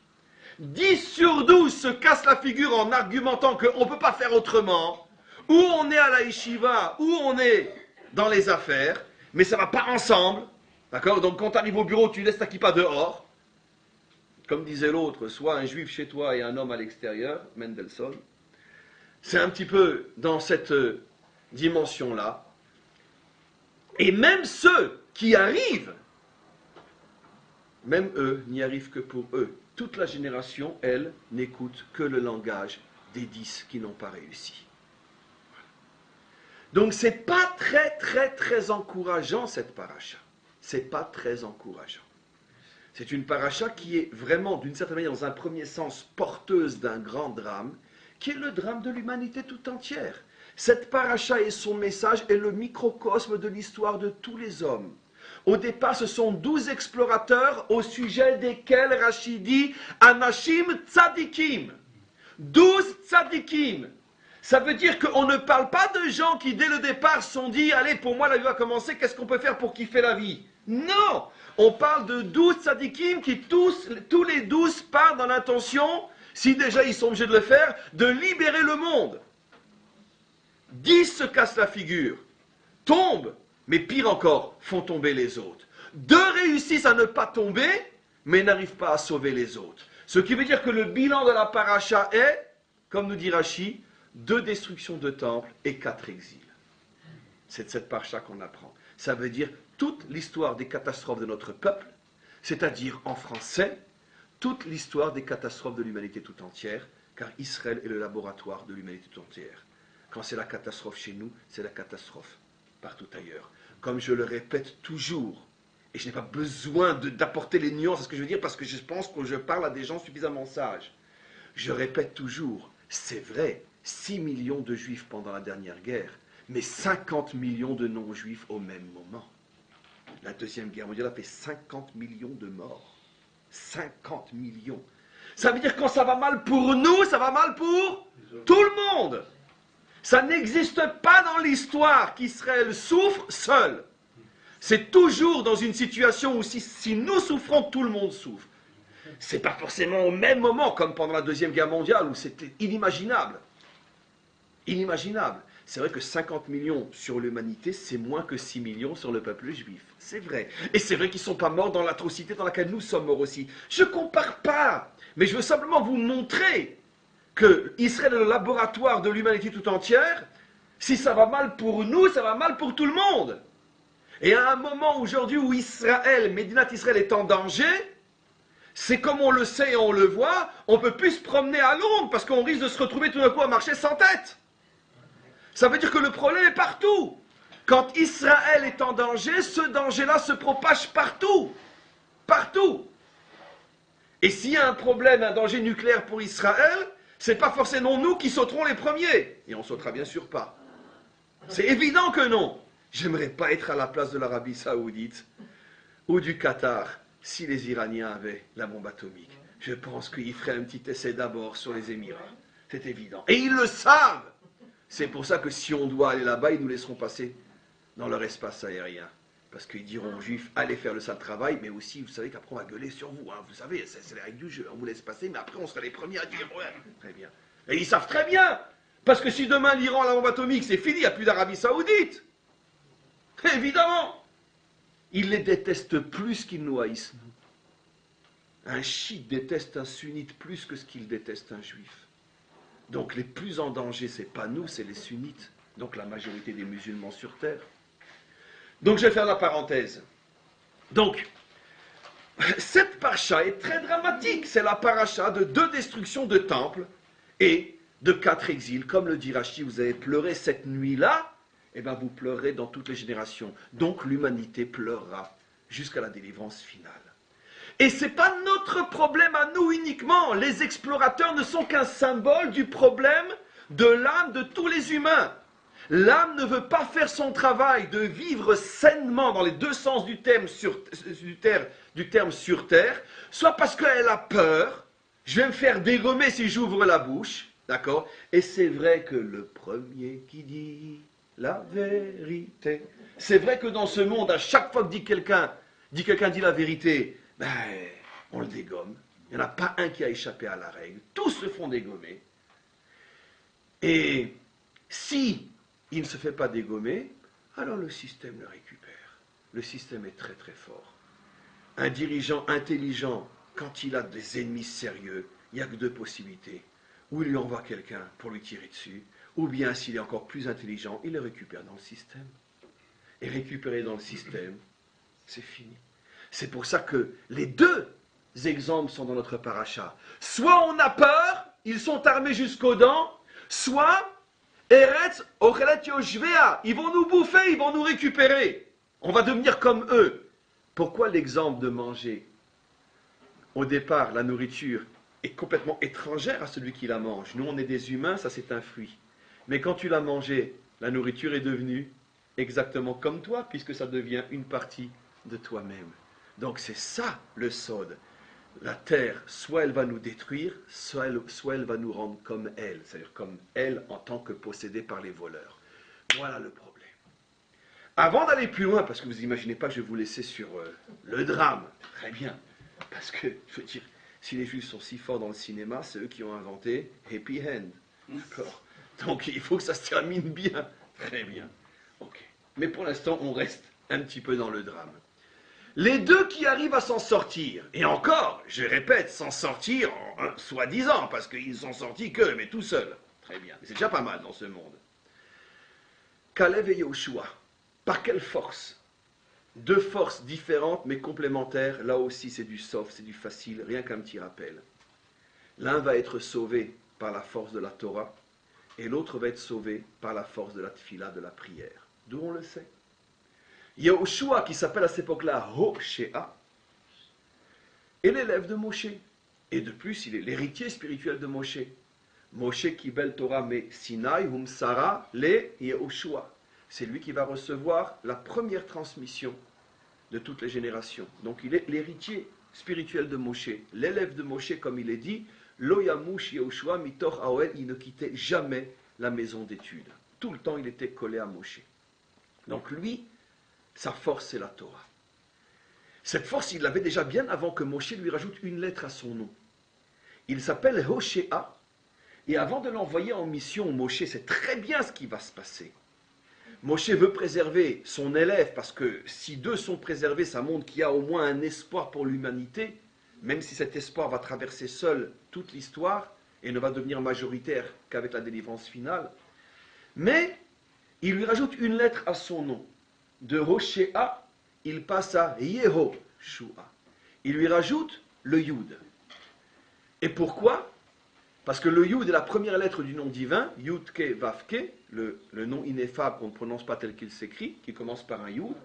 10 sur 12 se cassent la figure en argumentant qu'on ne peut pas faire autrement, ou on est à la yeshiva, ou on est dans les affaires, mais ça ne va pas ensemble. D'accord? Donc quand tu arrives au bureau, tu laisses ta kippa dehors. Comme disait l'autre, soit un juif chez toi et un homme à l'extérieur, Mendelssohn. C'est un petit peu dans cette dimension-là. Et même ceux qui arrivent, même eux n'y arrivent que pour eux. Toute la génération, elle, n'écoute que le langage des 10 qui n'ont pas réussi. Donc c'est pas très encourageant cette paracha. C'est pas très encourageant. C'est une paracha qui est vraiment, d'une certaine manière, dans un premier sens, porteuse d'un grand drame, qui est le drame de l'humanité tout entière. Cette paracha et son message est le microcosme de l'histoire de tous les hommes. Au départ, ce sont 12 explorateurs au sujet desquels Rachid dit « Anashim tzadikim ». 12 tzadikim. Ça veut dire qu'on ne parle pas de gens qui, dès le départ, se sont dit « Allez, pour moi, la vie va commencer, qu'est-ce qu'on peut faire pour kiffer la vie ?» Non. On parle de 12 tzadikim qui tous les 12 partent dans l'intention, si déjà ils sont obligés de le faire, de libérer le monde. 10 se cassent la figure, tombent, mais pire encore, font tomber les autres. 2 réussissent à ne pas tomber, mais n'arrivent pas à sauver les autres. Ce qui veut dire que le bilan de la paracha est, comme nous dit Rashi, 2 destructions de temples et 4 exils. C'est de cette paracha qu'on apprend. Ça veut dire toute l'histoire des catastrophes de notre peuple, c'est-à-dire en français, toute l'histoire des catastrophes de l'humanité tout entière, car Israël est le laboratoire de l'humanité tout entière. Quand c'est la catastrophe chez nous, c'est la catastrophe partout ailleurs. Comme je le répète toujours, et je n'ai pas besoin d'apporter les nuances à ce que je veux dire, parce que je pense que je parle à des gens suffisamment sages. Je répète toujours, c'est vrai, 6 millions de juifs pendant la dernière guerre, mais 50 millions de non-juifs au même moment. La Deuxième Guerre mondiale a fait 50 millions de morts. 50 millions. Ça veut dire que quand ça va mal pour nous, ça va mal pour tout le monde. Ça n'existe pas dans l'histoire qu'Israël souffre seul. C'est toujours dans une situation où si nous souffrons, tout le monde souffre. C'est pas forcément au même moment, comme pendant la Deuxième Guerre mondiale, où c'était inimaginable. Inimaginable. C'est vrai que 50 millions sur l'humanité, c'est moins que 6 millions sur le peuple juif. C'est vrai. Et c'est vrai qu'ils ne sont pas morts dans l'atrocité dans laquelle nous sommes morts aussi. Je ne compare pas, mais je veux simplement vous montrer que Israël est le laboratoire de l'humanité tout entière. Si ça va mal pour nous, ça va mal pour tout le monde. Et à un moment aujourd'hui où Israël, Médinat Israël est en danger, c'est comme on le sait et on le voit, on ne peut plus se promener à Londres parce qu'on risque de se retrouver tout d'un coup à marcher sans tête. Ça veut dire que le problème est partout. Quand Israël est en danger, ce danger-là se propage partout. Partout. Et s'il y a un problème, un danger nucléaire pour Israël, ce n'est pas forcément nous qui sauterons les premiers. Et on ne sautera bien sûr pas. C'est évident que non. J'aimerais pas être à la place de l'Arabie Saoudite ou du Qatar si les Iraniens avaient la bombe atomique. Je pense qu'ils feraient un petit essai d'abord sur les Émirats. C'est évident. Et ils le savent. C'est pour ça que si on doit aller là-bas, ils nous laisseront passer dans leur espace aérien. Parce qu'ils diront aux Juifs, allez faire le sale travail, mais aussi, vous savez qu'après on va gueuler sur vous. Hein. Vous savez, c'est les règles du jeu. On vous laisse passer, mais après on sera les premiers à dire, ouais, très bien. Et ils savent très bien. Parce que si demain l'Iran a la bombe atomique, c'est fini, il n'y a plus d'Arabie Saoudite. Évidemment. Ils les détestent plus qu'ils nous haïssent. Un chiite déteste un sunnite plus que ce qu'il déteste un juif. Donc les plus en danger, ce n'est pas nous, c'est les sunnites. Donc la majorité des musulmans sur terre. Donc je vais faire la parenthèse. Donc, cette paracha est très dramatique. C'est la paracha de 2 destructions de temples et de 4 exils. Comme le dit Rashi, vous avez pleuré cette nuit-là, et bien vous pleurez dans toutes les générations. Donc l'humanité pleurera jusqu'à la délivrance finale. Et ce n'est pas notre problème à nous uniquement. Les explorateurs ne sont qu'un symbole du problème de l'âme de tous les humains. L'âme ne veut pas faire son travail de vivre sainement dans les 2 sens du terme sur terre, soit parce qu'elle a peur, je vais me faire dégommer si j'ouvre la bouche, d'accord? Et c'est vrai que le premier qui dit la vérité, c'est vrai que dans ce monde, à chaque fois que quelqu'un dit la vérité, ben, on le dégomme. Il n'y en a pas un qui a échappé à la règle. Tous se font dégommer. Et si il ne se fait pas dégommer, alors le système le récupère. Le système est très très fort. Un dirigeant intelligent, quand il a des ennemis sérieux, il n'y a que 2 possibilités. Ou il lui envoie quelqu'un pour lui tirer dessus, ou bien s'il est encore plus intelligent, il le récupère dans le système. Et récupérer dans le système, c'est fini. C'est pour ça que les 2 exemples sont dans notre paracha. Soit on a peur, ils sont armés jusqu'aux dents, soit Eretz Ochelet Yoshvea, ils vont nous bouffer, ils vont nous récupérer. On va devenir comme eux. Pourquoi l'exemple de manger? Au départ, la nourriture est complètement étrangère à celui qui la mange. Nous, on est des humains, ça c'est un fruit. Mais quand tu l'as mangé, la nourriture est devenue exactement comme toi, puisque ça devient une partie de toi-même. Donc c'est ça le sod. La terre, soit elle va nous détruire, soit elle va nous rendre comme elle, c'est-à-dire comme elle en tant que possédée par les voleurs. Voilà le problème. Avant d'aller plus loin, parce que vous n'imaginez pas que je vais vous laisser sur le drame, très bien, parce que, je veux dire, si les Juifs sont si forts dans le cinéma, c'est eux qui ont inventé Happy End. D'accord. Donc il faut que ça se termine bien. Très bien. Ok. Mais pour l'instant, on reste un petit peu dans le drame. Les 2 qui arrivent à s'en sortir, et encore, je répète, s'en sortir en soi-disant, parce qu'ils sont sortis qu'eux, mais tout seuls. Très bien. C'est déjà pas mal dans ce monde. Kalev et Yoshua. Par quelle force? 2 forces différentes mais complémentaires. Là aussi, c'est du soft, c'est du facile, rien qu'un petit rappel. L'un va être sauvé par la force de la Torah, et l'autre va être sauvé par la force de la tfila, de la prière. D'où on le sait. Yahushua, qui s'appelle à cette époque-là Hoshea, est l'élève de Moshe. Et de plus, il est l'héritier spirituel de Moshe. Moshe qui bel Torah mais Sinai hum Sarah le Yahushua. C'est lui qui va recevoir la première transmission de toutes les générations. Donc il est l'héritier spirituel de Moshe, l'élève de Moshe, comme il est dit, Lo Yamush Yahushua mitor Aoel, il ne quittait jamais la maison d'études. Tout le temps, il était collé à Moshe. Donc lui, sa force, c'est la Torah. Cette force, il l'avait déjà bien avant que Moshe lui rajoute une lettre à son nom. Il s'appelle Hoshea, et avant de l'envoyer en mission, Moshe sait très bien ce qui va se passer. Moshe veut préserver son élève, parce que si 2 sont préservés, ça montre qu'il y a au moins un espoir pour l'humanité, même si cet espoir va traverser seul toute l'histoire, et ne va devenir majoritaire qu'avec la délivrance finale. Mais il lui rajoute une lettre à son nom. De Hoshea, il passe à Yehoshua. Il lui rajoute le Yud. Et pourquoi? Parce que le Yud est la première lettre du nom divin, Yudke Vavke, le nom ineffable qu'on ne prononce pas tel qu'il s'écrit, qui commence par un Yud.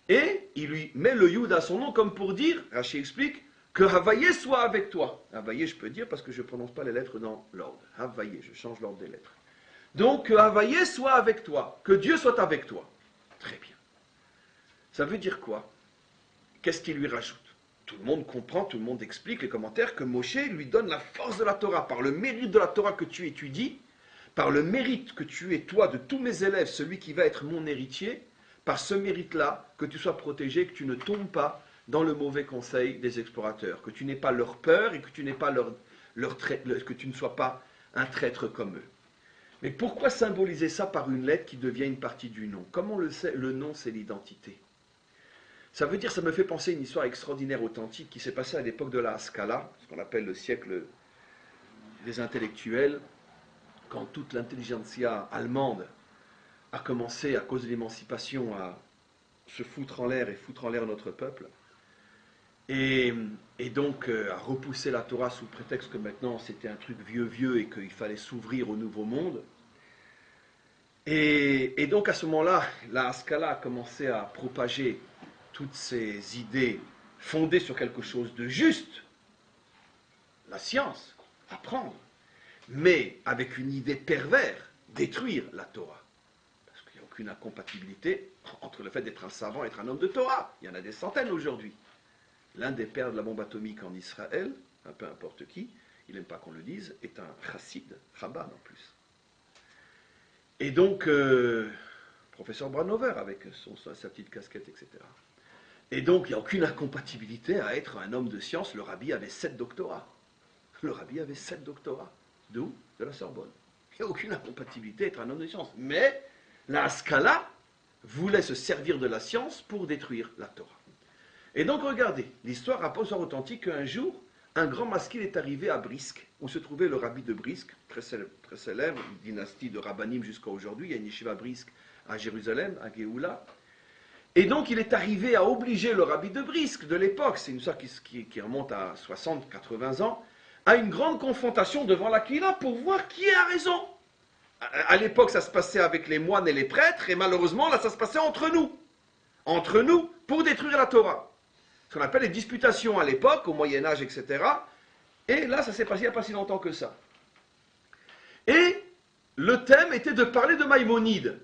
Et il lui met le Yud à son nom comme pour dire, Rashi explique, que Havaye soit avec toi. Havaye, je peux dire parce que je ne prononce pas les lettres dans l'ordre. Havaye, je change l'ordre des lettres. Donc, que Havaye soit avec toi, que Dieu soit avec toi. Très bien. Ça veut dire quoi? Qu'est-ce qu'il lui rajoute? Tout le monde comprend, tout le monde explique les commentaires que Moshe lui donne la force de la Torah, par le mérite de la Torah que tu étudies, par le mérite que tu es toi de tous mes élèves, celui qui va être mon héritier, par ce mérite-là, que tu sois protégé, que tu ne tombes pas dans le mauvais conseil des explorateurs, que tu n'aies pas leur peur et que tu n'aies pas que tu ne sois pas un traître comme eux. Mais pourquoi symboliser ça par une lettre qui devient une partie du nom? Comme on le sait, le nom, c'est l'identité. Ça veut dire, ça me fait penser à une histoire extraordinaire, authentique, qui s'est passée à l'époque de la Haskalah, ce qu'on appelle le siècle des intellectuels, quand toute l'intelligentsia allemande a commencé, à cause de l'émancipation, à se foutre en l'air et foutre en l'air notre peuple, et donc à repousser la Torah sous prétexte que maintenant c'était un truc vieux et qu'il fallait s'ouvrir au nouveau monde. Et donc à ce moment-là, la Haskalah a commencé à propager toutes ces idées fondées sur quelque chose de juste, la science, apprendre, mais avec une idée perverse, détruire la Torah. Parce qu'il n'y a aucune incompatibilité entre le fait d'être un savant et être un homme de Torah. Il y en a des centaines aujourd'hui. L'un des pères de la bombe atomique en Israël, un peu importe qui, il n'aime pas qu'on le dise, est un chassid, Chabad en plus. Et donc, professeur Branover avec sa petite casquette, etc. Et donc, il n'y a aucune incompatibilité à être un homme de science. Le rabbi avait 7 doctorats. Le rabbi avait 7 doctorats. D'où? De la Sorbonne. Il n'y a aucune incompatibilité à être un homme de science. Mais la Haskalah voulait se servir de la science pour détruire la Torah. Et donc, regardez, l'histoire rapporte authentique qu'un jour, un grand maskil est arrivé à Brisk, où se trouvait le rabbi de Brisk, très célèbre, une dynastie de rabbanim jusqu'à aujourd'hui. Il y a une yeshiva Brisk à Jérusalem, à Géoula. Et donc, il est arrivé à obliger le rabbi de Brisk de l'époque, c'est une histoire qui remonte à 60, 80 ans, à une grande confrontation devant la Kila pour voir qui a raison. À l'époque, ça se passait avec les moines et les prêtres, et malheureusement, là, ça se passait entre nous, pour détruire la Torah. Ce qu'on appelle les disputations à l'époque, au Moyen-Âge, etc. Et là, ça s'est passé il n'y a pas si longtemps que ça. Et le thème était de parler de Maïmonide,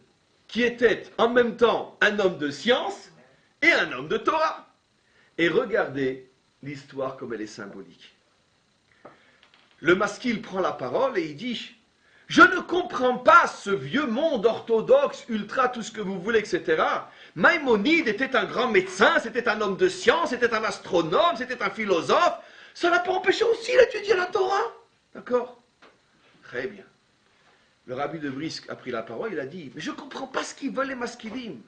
qui était en même temps un homme de science et un homme de Torah. Et regardez l'histoire comme elle est symbolique. Le maskil prend la parole et il dit « Je ne comprends pas ce vieux monde orthodoxe, ultra, tout ce que vous voulez, etc. Maïmonide était un grand médecin, c'était un homme de science, c'était un astronome, c'était un philosophe. Ça n'a pas empêché aussi d'étudier la Torah. D'accord? Très bien. Le rabbi de Brisk a pris la parole, il a dit « Mais je ne comprends pas ce qu'ils veulent les maskilim.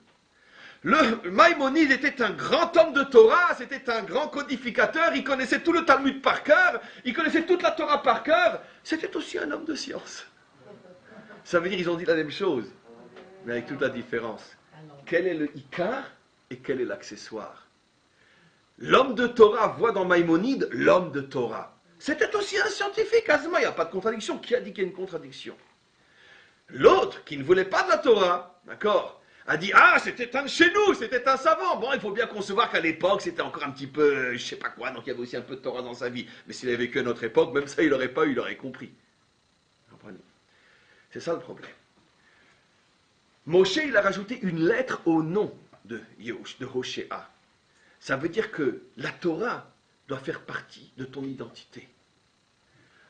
Le Maïmonide était un grand homme de Torah, c'était un grand codificateur, il connaissait tout le Talmud par cœur, il connaissait toute la Torah par cœur, c'était aussi un homme de science. » Ça veut dire qu'ils ont dit la même chose, mais avec toute la différence. Quel est le Ikar et quel est l'accessoire? L'homme de Torah voit dans Maïmonide l'homme de Torah. C'était aussi un scientifique, Azma, il n'y a pas de contradiction. Qui a dit qu'il y a une contradiction? L'autre, qui ne voulait pas de la Torah, d'accord, a dit « Ah, c'était un de chez nous, c'était un savant. » Bon, il faut bien concevoir qu'à l'époque, c'était encore un petit peu, je sais pas quoi, donc il y avait aussi un peu de Torah dans sa vie. Mais s'il avait vécu à notre époque, même ça, il n'aurait pas eu, il aurait compris. Vous comprenez? C'est ça le problème. Moshe, il a rajouté une lettre au nom de Hoshea. Ça veut dire que la Torah doit faire partie de ton identité.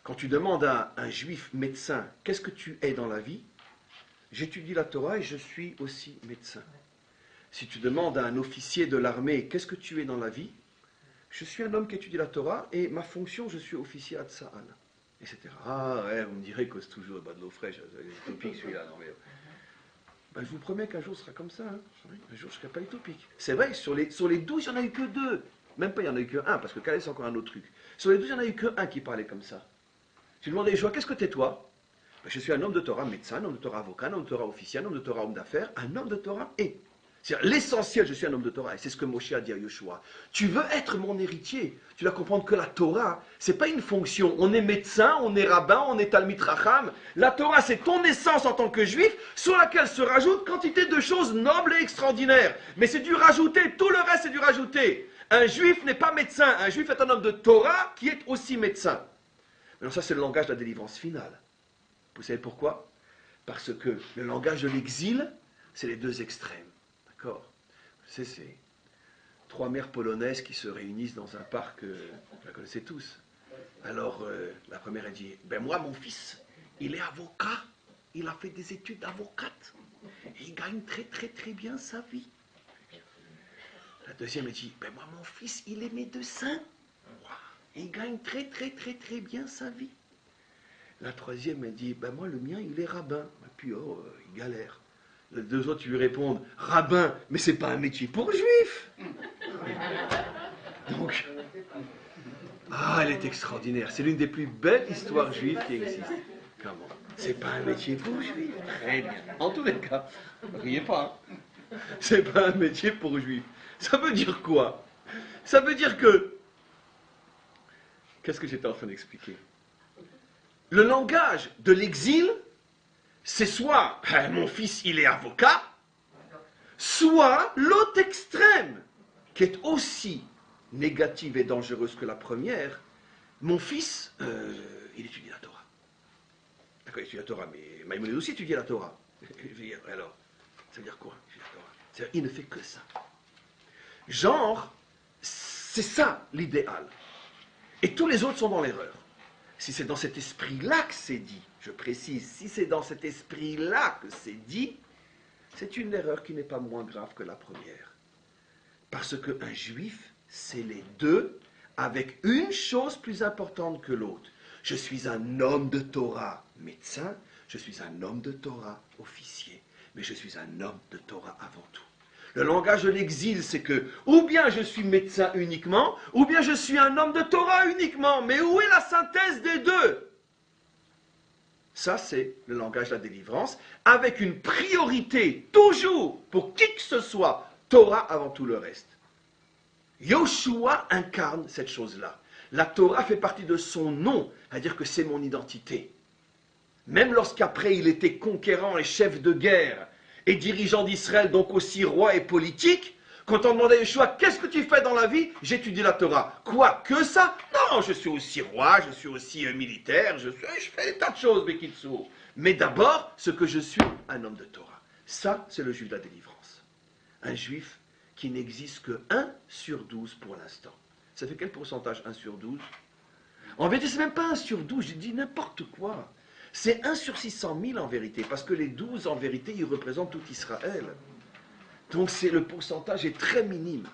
Quand tu demandes à un juif médecin, qu'est-ce que tu es dans la vie? J'étudie la Torah et je suis aussi médecin. Si tu demandes à un officier de l'armée, qu'est-ce que tu es dans la vie? Je suis un homme qui étudie la Torah et ma fonction, je suis officier à Tsahal, etc. Ah ouais, vous me direz que c'est toujours de l'eau fraîche, c'est utopique celui-là. Non, mais... Ben, je vous promets qu'un jour ce sera comme ça. Hein. Un jour je ne serai pas utopique. C'est vrai, sur les 12, il n'y en a eu que 2. Même pas, il n'y en a eu que 1, parce que Calais, c'est encore un autre truc. Sur les 12, il n'y en a eu que 1 qui parlait comme ça. Je lui demandais, Joël, qu'est-ce que t'es toi? Ben, je suis un homme de Torah médecin, un homme de Torah avocat, un homme de Torah officier, un homme de Torah homme d'affaires, un homme de Torah et. C'est-à-dire, l'essentiel, je suis un homme de Torah. Et c'est ce que Moshe a dit à Yoshua. Tu veux être mon héritier. Tu dois comprendre que la Torah, ce n'est pas une fonction. On est médecin, on est rabbin, on est Talmid Racham. La Torah, c'est ton essence en tant que juif, sur laquelle se rajoute quantité de choses nobles et extraordinaires. Mais c'est du rajouter. Tout le reste, c'est du rajouter. Un juif n'est pas médecin. Un juif est un homme de Torah qui est aussi médecin. Alors ça, c'est le langage de la délivrance finale. Vous savez pourquoi? Parce que le langage de l'exil, c'est les 2 extrêmes. D'accord? C'est 3 mères polonaises qui se réunissent dans un parc, vous la connaissez tous. Alors, la première, elle dit, ben moi, mon fils, il est avocat, il a fait des études d'avocate, et il gagne très très très bien sa vie. La deuxième, elle dit, ben moi, mon fils, il est médecin, et il gagne très très très très bien sa vie. La troisième, elle dit, ben moi, le mien, il est rabbin. Et puis, il galère. Les deux autres lui répondent, rabbin, mais c'est pas un métier pour juif. Donc, elle est extraordinaire. C'est l'une des plus belles histoires juives qui existent. Comment? C'est pas un métier pour juif. Très bien. En tous les cas, riez pas. C'est pas un métier pour juif. Ça veut dire quoi? Ça veut dire que... Qu'est-ce que j'étais en train d'expliquer? Le langage de l'exil, c'est soit mon fils il est avocat, soit l'autre extrême, qui est aussi négative et dangereuse que la première. Mon fils, il étudie la Torah. D'accord, il étudie la Torah, mais Maïmonide aussi étudie la Torah. Alors, ça veut dire quoi? C'est-à-dire, il ne fait que ça. Genre, c'est ça l'idéal. Et tous les autres sont dans l'erreur. Si c'est dans cet esprit-là que c'est dit, je précise, si c'est dans cet esprit-là que c'est dit, c'est une erreur qui n'est pas moins grave que la première. Parce qu'un juif, c'est les deux, avec une chose plus importante que l'autre. Je suis un homme de Torah médecin, je suis un homme de Torah officier, mais je suis un homme de Torah avant tout. Le langage de l'exil, c'est que, ou bien je suis médecin uniquement, ou bien je suis un homme de Torah uniquement. Mais où est la synthèse des deux? Ça, c'est le langage de la délivrance, avec une priorité, toujours, pour qui que ce soit, Torah avant tout le reste. Yoshua incarne cette chose-là. La Torah fait partie de son nom, c'est-à-dire que c'est mon identité. Même lorsqu'après il était conquérant et chef de guerre, et dirigeant d'Israël, donc aussi roi et politique, quand on demandait à Yeshua, qu'est-ce que tu fais dans la vie? J'étudie la Torah. Quoi? Que ça? Non, je suis aussi roi, je suis aussi militaire, je fais des tas de choses, Bekitsu. Mais d'abord, ce que je suis, un homme de Torah. Ça, c'est le juif de la délivrance. Un juif qui n'existe que 1 sur 12 pour l'instant. Ça fait quel pourcentage 1 sur 12? En vérité, c'est même pas 1 sur 12, je dis n'importe quoi. C'est 1 sur 600 000 en vérité, parce que les 12 en vérité, ils représentent tout Israël. Donc le pourcentage est très minime.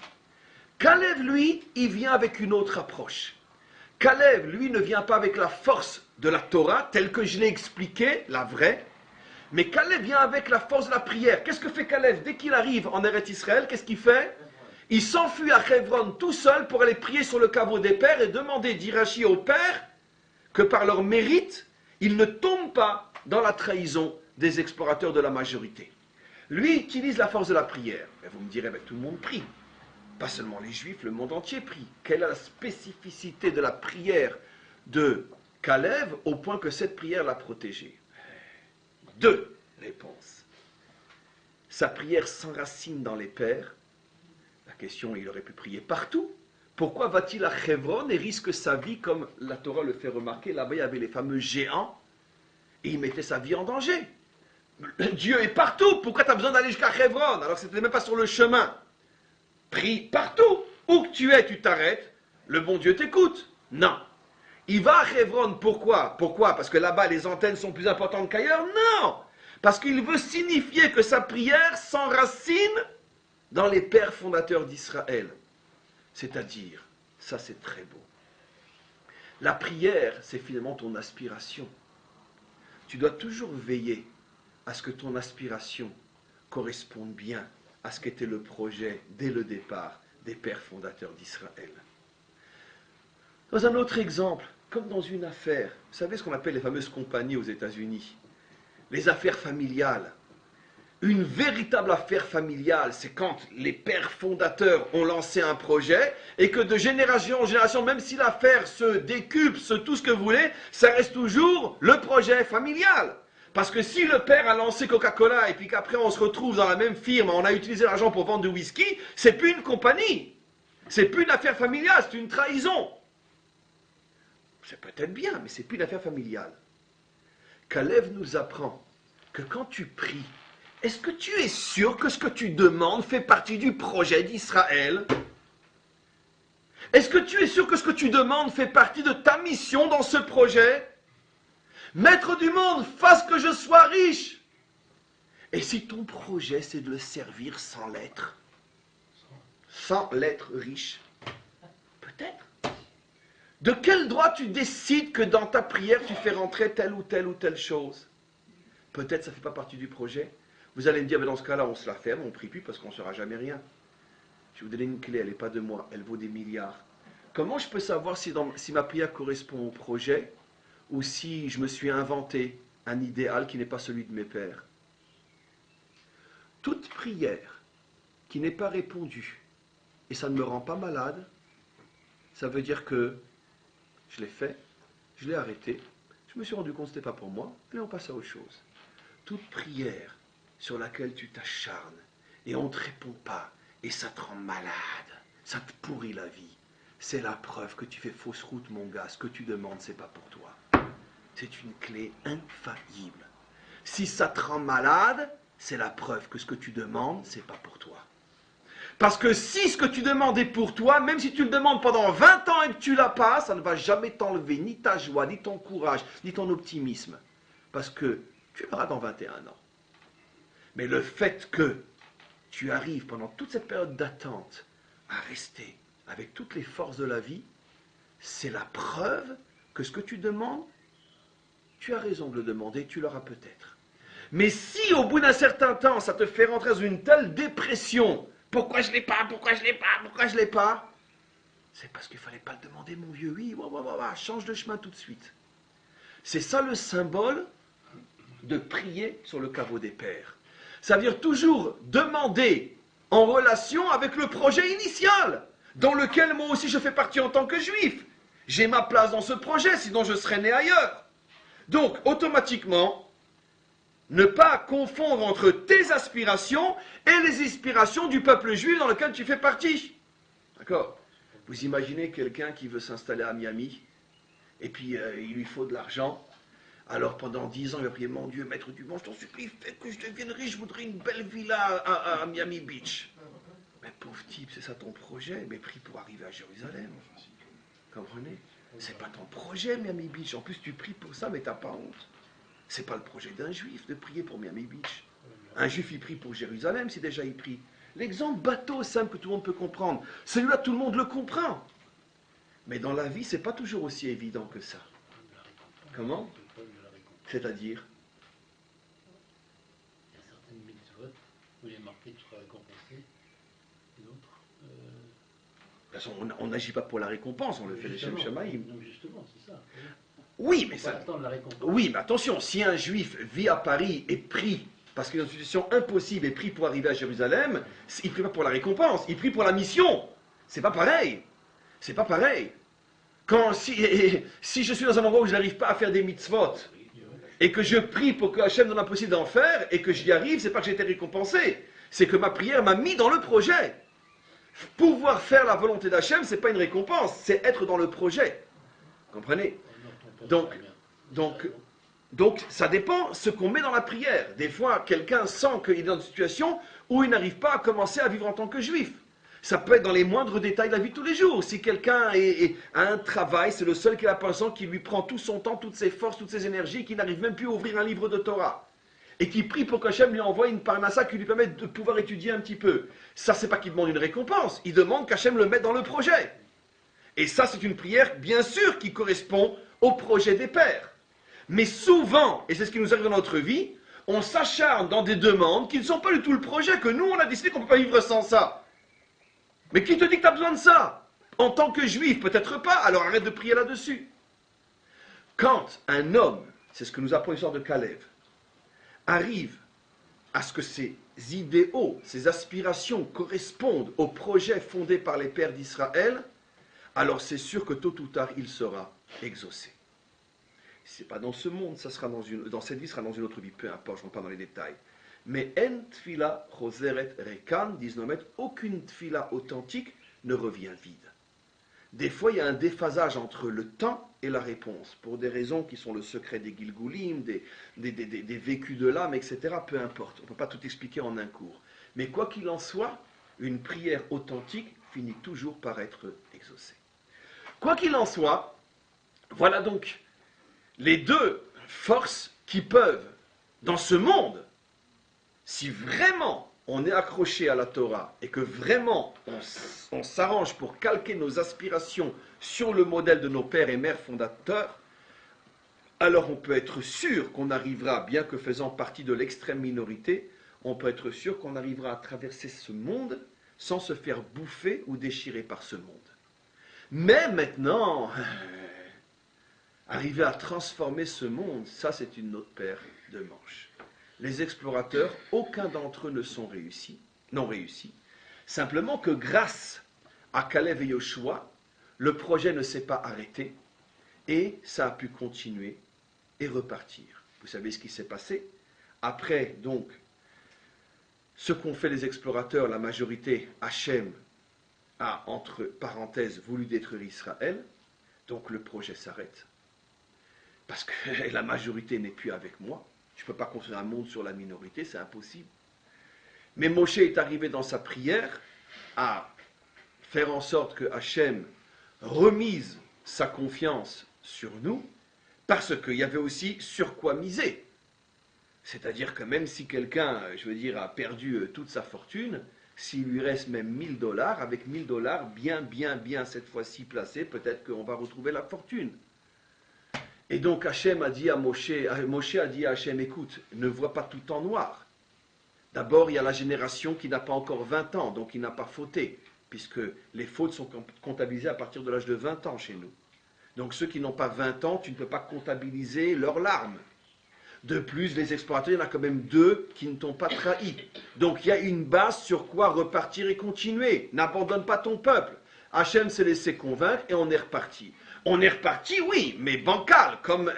Kalev, lui, il vient avec une autre approche. Kalev, lui, ne vient pas avec la force de la Torah, telle que je l'ai expliqué, la vraie, mais Kalev vient avec la force de la prière. Qu'est-ce que fait Kalev? Dès qu'il arrive en Eretz Israël, qu'est-ce qu'il fait? Il s'enfuit à Hebron tout seul pour aller prier sur le caveau des pères et demander d'Irachi aux pères que par leur mérite, ils ne tombent pas dans la trahison des explorateurs de la majorité. Lui utilise la force de la prière. Et vous me direz, tout le monde prie. Pas seulement les juifs, le monde entier prie. Quelle est la spécificité de la prière de Kalev au point que cette prière l'a protégé? 2 réponses. Sa prière s'enracine dans les pères. La question, il aurait pu prier partout. Pourquoi va-t-il à Hebron et risque sa vie comme la Torah le fait remarquer? Là-bas, il y avait les fameux géants et il mettait sa vie en danger. Dieu est partout. Pourquoi tu as besoin d'aller jusqu'à Hebron alors que ce n'était même pas sur le chemin? Prie partout. Où que tu es, tu t'arrêtes. Le bon Dieu t'écoute. Non. Il va à Hebron. Pourquoi? Parce que là-bas, les antennes sont plus importantes qu'ailleurs? Non. Parce qu'il veut signifier que sa prière s'enracine dans les pères fondateurs d'Israël. C'est-à-dire, ça c'est très beau. La prière, c'est finalement ton aspiration. Tu dois toujours veiller à ce que ton aspiration corresponde bien à ce qu'était le projet, dès le départ, des pères fondateurs d'Israël. Dans un autre exemple, comme dans une affaire, vous savez ce qu'on appelle les fameuses compagnies aux États-Unis, les affaires familiales. Une véritable affaire familiale, c'est quand les pères fondateurs ont lancé un projet et que de génération en génération, même si l'affaire se décuple, tout ce que vous voulez, ça reste toujours le projet familial. Parce que si le père a lancé Coca-Cola et puis qu'après on se retrouve dans la même firme, on a utilisé l'argent pour vendre du whisky, c'est plus une compagnie. C'est plus une affaire familiale, c'est une trahison. C'est peut-être bien, mais c'est plus une affaire familiale. Kalev nous apprend que quand tu pries, est-ce que tu es sûr que ce que tu demandes fait partie du projet d'Israël? Est-ce que tu es sûr que ce que tu demandes fait partie de ta mission dans ce projet? Maître du monde, fasse que je sois riche. Et si ton projet c'est de le servir sans l'être riche, peut-être. De quel droit tu décides que dans ta prière, tu fais rentrer telle ou telle ou telle chose? Peut-être ça ne fait pas partie du projet. Vous allez me dire, mais dans ce cas-là, on se la ferme, on ne prie plus parce qu'on ne saura jamais rien. Je vais vous donner une clé, elle n'est pas de moi, elle vaut des milliards. Comment je peux savoir si ma prière correspond au projet ou si je me suis inventé un idéal qui n'est pas celui de mes pères? Toute prière qui n'est pas répondue et ça ne me rend pas malade, ça veut dire que je l'ai fait, je l'ai arrêté, je me suis rendu compte que ce n'était pas pour moi, et on passe à autre chose. Toute prière sur laquelle tu t'acharnes et on ne te répond pas et ça te rend malade, ça te pourrit la vie, c'est la preuve que tu fais fausse route, mon gars. Ce que tu demandes, c'est pas pour toi. C'est une clé infaillible. Si ça te rend malade, c'est la preuve que ce que tu demandes, c'est pas pour toi. Parce que si ce que tu demandes est pour toi, même si tu le demandes pendant 20 ans et que tu l'as pas, ça ne va jamais t'enlever ni ta joie, ni ton courage, ni ton optimisme. Parce que tu l'auras dans 21 ans. Mais le fait que tu arrives pendant toute cette période d'attente à rester avec toutes les forces de la vie, c'est la preuve que ce que tu demandes, tu as raison de le demander, tu l'auras peut-être. Mais si au bout d'un certain temps, ça te fait rentrer dans une telle dépression, pourquoi je ne l'ai pas, pourquoi je ne l'ai pas, pourquoi je ne l'ai pas, c'est parce qu'il ne fallait pas le demander, mon vieux. Oui, change de chemin tout de suite. C'est ça le symbole de prier sur le caveau des pères. Ça veut dire toujours demander en relation avec le projet initial, dans lequel moi aussi je fais partie en tant que juif. J'ai ma place dans ce projet, sinon je serais né ailleurs. Donc, automatiquement, ne pas confondre entre tes aspirations et les aspirations du peuple juif dans lequel tu fais partie. D'accord? Vous imaginez quelqu'un qui veut s'installer à Miami, et puis il lui faut de l'argent. Alors pendant 10 ans, il va prier, mon Dieu, maître du monde, je t'en supplie, fais que je devienne riche, je voudrais une belle villa à Miami Beach. Mais pauvre type, c'est ça ton projet, mais prie pour arriver à Jérusalem. Comprenez? C'est pas ton projet, Miami Beach. En plus, tu pries pour ça, mais t'as pas honte. C'est pas le projet d'un juif de prier pour Miami Beach. Un juif, il prie pour Jérusalem, si déjà il prie. L'exemple bateau simple que tout le monde peut comprendre, celui-là, tout le monde le comprend. Mais dans la vie, c'est pas toujours aussi évident que ça. Comment? C'est-à-dire? Il y a certaines mitzvot où il est marqué que tu seras récompensé, et d'autres. De toute façon, on n'agit pas pour la récompense, on le fait les Shem Shamaïm. Non, justement, c'est ça. Oui, mais ça. Attendre la récompense. Oui, mais attention, si un juif vit à Paris et prie, parce qu'il est dans une situation impossible et prie pour arriver à Jérusalem, il ne prie pas pour la récompense, il prie pour la mission. C'est pas pareil. C'est pas pareil. Si je suis dans un endroit où je n'arrive pas à faire des mitzvot, et que je prie pour que Hachem donne la possibilité d'en faire, et que j'y arrive, c'est pas que j'ai été récompensé, c'est que ma prière m'a mis dans le projet. Pouvoir faire la volonté d'Hachem, c'est pas une récompense, c'est être dans le projet. Comprenez? Donc, ça dépend ce qu'on met dans la prière. Des fois, quelqu'un sent qu'il est dans une situation où il n'arrive pas à commencer à vivre en tant que juif. Ça peut être dans les moindres détails de la vie de tous les jours. Si quelqu'un a un travail, c'est le seul qui a l'impression qui lui prend tout son temps, toutes ses forces, toutes ses énergies, qui n'arrive même plus à ouvrir un livre de Torah. Et qui prie pour qu'Hachem lui envoie une parnassa qui lui permette de pouvoir étudier un petit peu. Ça, c'est pas qu'il demande une récompense. Il demande qu'Hachem le mette dans le projet. Et ça, c'est une prière, bien sûr, qui correspond au projet des pères. Mais souvent, et c'est ce qui nous arrive dans notre vie, on s'acharne dans des demandes qui ne sont pas du tout le projet, que nous, on a décidé qu'on ne peut pas vivre sans ça. Mais qui te dit que tu as besoin de ça? En tant que juif, peut-être pas, alors arrête de prier là-dessus. Quand un homme, c'est ce que nous apprend l'histoire de Caleb, arrive à ce que ses idéaux, ses aspirations correspondent au projet fondé par les pères d'Israël, alors c'est sûr que tôt ou tard, il sera exaucé. Si ce n'est pas dans ce monde, ça sera dans cette vie, ça sera dans une autre vie, peu importe, je ne rentre pas dans les détails. Mais en tfila choseret rekan, disent nos maîtres, aucune tfila authentique ne revient vide. Des fois, il y a un déphasage entre le temps et la réponse, pour des raisons qui sont le secret des Gilgulim, des vécus de l'âme, etc. Peu importe, on ne peut pas tout expliquer en un cours. Mais quoi qu'il en soit, une prière authentique finit toujours par être exaucée. Quoi qu'il en soit, voilà donc les deux forces qui peuvent, dans ce monde, si vraiment on est accroché à la Torah et que vraiment on s'arrange pour calquer nos aspirations sur le modèle de nos pères et mères fondateurs, alors on peut être sûr qu'on arrivera, bien que faisant partie de l'extrême minorité, on peut être sûr qu'on arrivera à traverser ce monde sans se faire bouffer ou déchirer par ce monde. Mais maintenant, arriver à transformer ce monde, ça c'est une autre paire de manches. Les explorateurs, aucun d'entre eux n'ont réussi. Simplement que grâce à Caleb et Yoshua, le projet ne s'est pas arrêté et ça a pu continuer et repartir. Vous savez ce qui s'est passé? Après, donc, ce qu'ont fait les explorateurs, la majorité, Hachem a, entre parenthèses, voulu détruire Israël, donc le projet s'arrête. Parce que la majorité n'est plus avec moi. Je ne peux pas construire un monde sur la minorité, c'est impossible. Mais Moshe est arrivé dans sa prière à faire en sorte que Hachem remise sa confiance sur nous, parce qu'il y avait aussi sur quoi miser. C'est-à-dire que même si quelqu'un, a perdu toute sa fortune, s'il lui reste même $1000, avec $1000 bien cette fois-ci placés, peut-être qu'on va retrouver la fortune. Et donc Hachem a dit à Moshe a dit à Hachem, écoute, ne vois pas tout en noir. D'abord, il y a la génération qui n'a pas encore 20 ans, donc il n'a pas fauté, puisque les fautes sont comptabilisées à partir de l'âge de 20 ans chez nous. Donc ceux qui n'ont pas 20 ans, tu ne peux pas comptabiliser leurs larmes. De plus, les explorateurs, il y en a quand même 2 qui ne t'ont pas trahi. Donc il y a une base sur quoi repartir et continuer. N'abandonne pas ton peuple. Hachem s'est laissé convaincre et on est reparti. On est reparti, oui, mais bancal, comme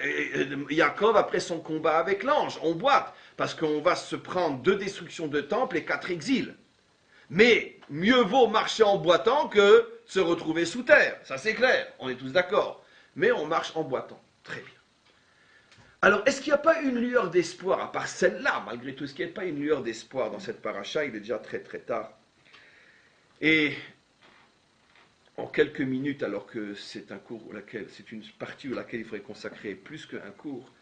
Yaakov après son combat avec l'ange. On boite, parce qu'on va se prendre 2 destructions de temples et 4 exils. Mais mieux vaut marcher en boitant que se retrouver sous terre. Ça c'est clair, on est tous d'accord. Mais on marche en boitant. Très bien. Alors, est-ce qu'il n'y a pas une lueur d'espoir, à part celle-là, malgré tout, est-ce qu'il n'y a pas une lueur d'espoir dans cette paracha? Il est déjà très très tard. Et en quelques minutes, alors que c'est un cours c'est une partie à laquelle il faudrait consacrer plus qu'un cours,